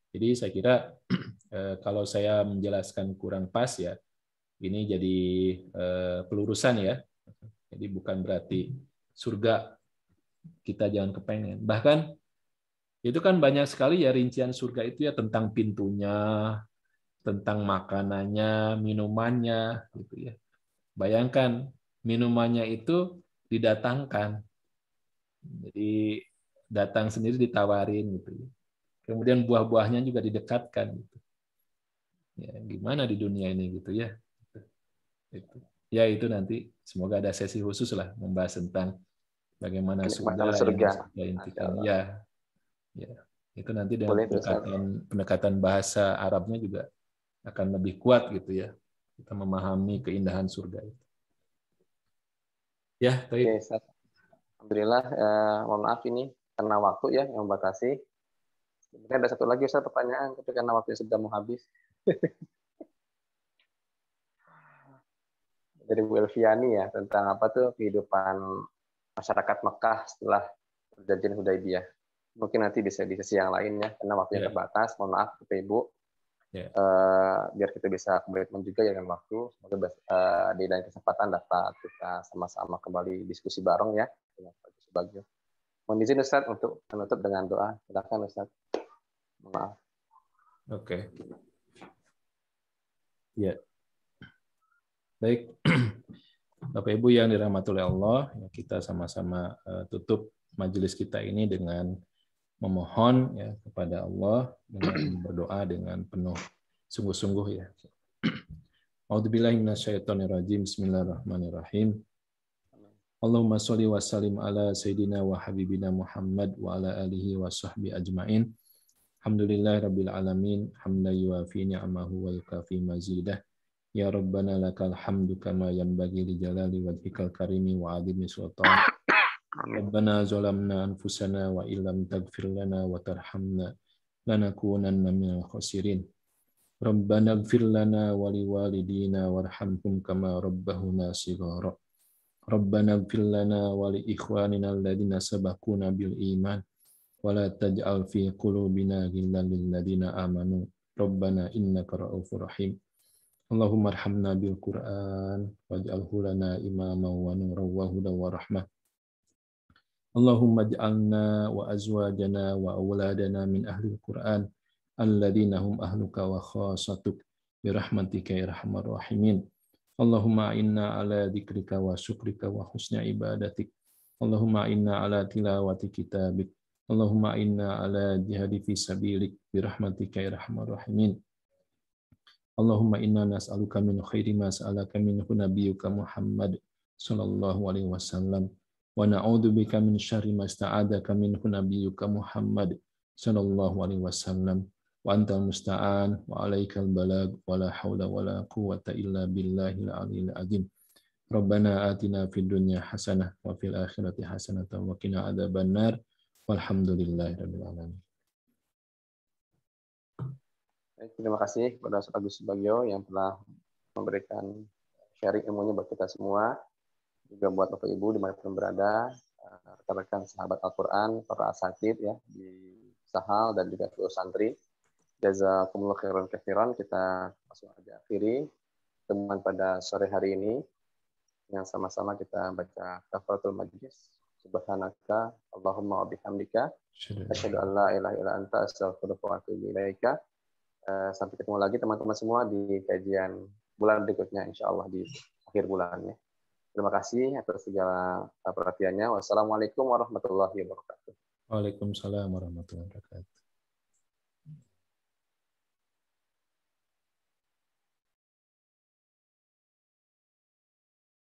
Jadi saya kira kalau saya menjelaskan kurang pas ya, ini jadi pelurusan ya. Jadi bukan berarti surga kita jangan kepengen. Bahkan itu kan banyak sekali ya rincian surga itu ya tentang pintunya, tentang makanannya, minumannya, gitu ya. Bayangkan minumannya itu didatangkan, jadi datang sendiri ditawarin gitu. Kemudian buah-buahnya juga didekatkan. Gitu. Ya, gimana di dunia ini gitu ya? Itu. Ya itu nanti semoga ada sesi khusus lah membahas tentang bagaimana Kenikmatan surga yang surga. harus kita intikan. Ya, ya, itu nanti dengan Boleh tuh, Ustaz. pendekatan bahasa Arabnya juga akan lebih kuat gitu ya. Kita memahami keindahan surga itu. Ya, baik. Oke, Ustaz. Alhamdulillah, mohon maaf ini karena waktu ya yang membatasi. Sebenarnya ada satu lagi Ustaz pertanyaan, tapi karena waktunya sudah mau habis. Dari Bu Elviani ya, tentang apa tuh kehidupan masyarakat Mekah setelah perjanjian Hudaibiyah. Mungkin nanti bisa di sesi yang lain ya, karena waktunya terbatas. Mohon maaf Bapak Ibu. Biar kita bisa komitmen juga ya dengan waktu. Semoga di lain kesempatan dapat kita sama-sama kembali diskusi bareng ya dengan Pak Subagio. Mohon izin Ustaz untuk menutup dengan doa. Silakan Ustaz. Maaf. Oke. Ya. Baik. Bapak Ibu yang dirahmati oleh Allah, kita sama-sama tutup majelis kita ini dengan memohon ya kepada Allah, dengan berdoa dengan penuh sungguh-sungguh ya. A'udzubillahi minasyaitonirrajim. Bismillahirrahmanirrahim. Allahumma sholli wa sallim ala sayyidina wa habibina Muhammad wa ala alihi wa sahbihi ajmain. Alhamdulillahirabbil alamin, hamdan yuwafi ni'amahu wa yukafi mazidah. Ya Rabbana lakal hamdu kama yanbaghi li jalali wajhikal karimi wa 'azimi sultan. Rabbana zalamna anfusana wa illam taghfir lana wa tarhamna lanakunanna minal khasirin. Rabbana ighfir lana wa liwalidina warhamhum kama rabbahuna shighara. Rabbana ighfir lana wa li ikhwanina alladhina sabaquna bil iman wa la taj'al fi qulubina ghillan lil ladzina amanu. Rabbana innaka ra'ufur rahim. Allahumma arhamna bil Qur'an waj'alhu lana imaman wa nuran wa hudan wa rahmah. Allahumma ij'alna wa azwajana wa awladana min ahli al-Qur'an alladzina hum ahluka wa khassatuk bi rahmatika ya arhamar rahimin. Allahumma inna ala dzikrika wa syukrika wa husni ibadatik. Allahumma inna ala tilawati kitabik. Allahumma inna ala jihadi fi sabilik bi rahmatika ya arhamar rahimin. Allahumma inna nas'aluka min khairi ma sa'alaka minhu nabiyyuka Muhammad sallallahu alaihi wasallam wa na'udzubika min syarri ma sta'adzaka minhu nabiyyuka Muhammad sallallahu alaihi wasallam wa antal musta'an wa 'alaikal balag wa la haula wa la quwwata illa billahil aliyil azim. Rabbana atina fid dunya hasanah wa fil akhirati hasanah wa qina adzabannar walhamdulillahirabbil alamin. Terima kasih kepada Ustaz Agus Subagio yang telah memberikan sharing ilmunya buat kita semua, juga buat Bapak Ibu dimanapun berada, rekan-rekan sahabat Al-Quran, para asatid ya di Sahal dan juga seluruh santri. Jazakumullah khairan katsiran. Kita langsung aja akhiri temuan pada sore hari ini yang sama-sama kita baca kafaratul majlis. Subhanaka Allahumma wa bihamdika asyhadu an la ilaha illa anta astaghfiruka wa atubu ilaika. Sampai ketemu lagi teman-teman semua di kajian bulan berikutnya insyaallah di akhir bulannya. Terima kasih atas segala perhatiannya. Wassalamualaikum warahmatullahi wabarakatuh. Waalaikumsalam warahmatullahi wabarakatuh.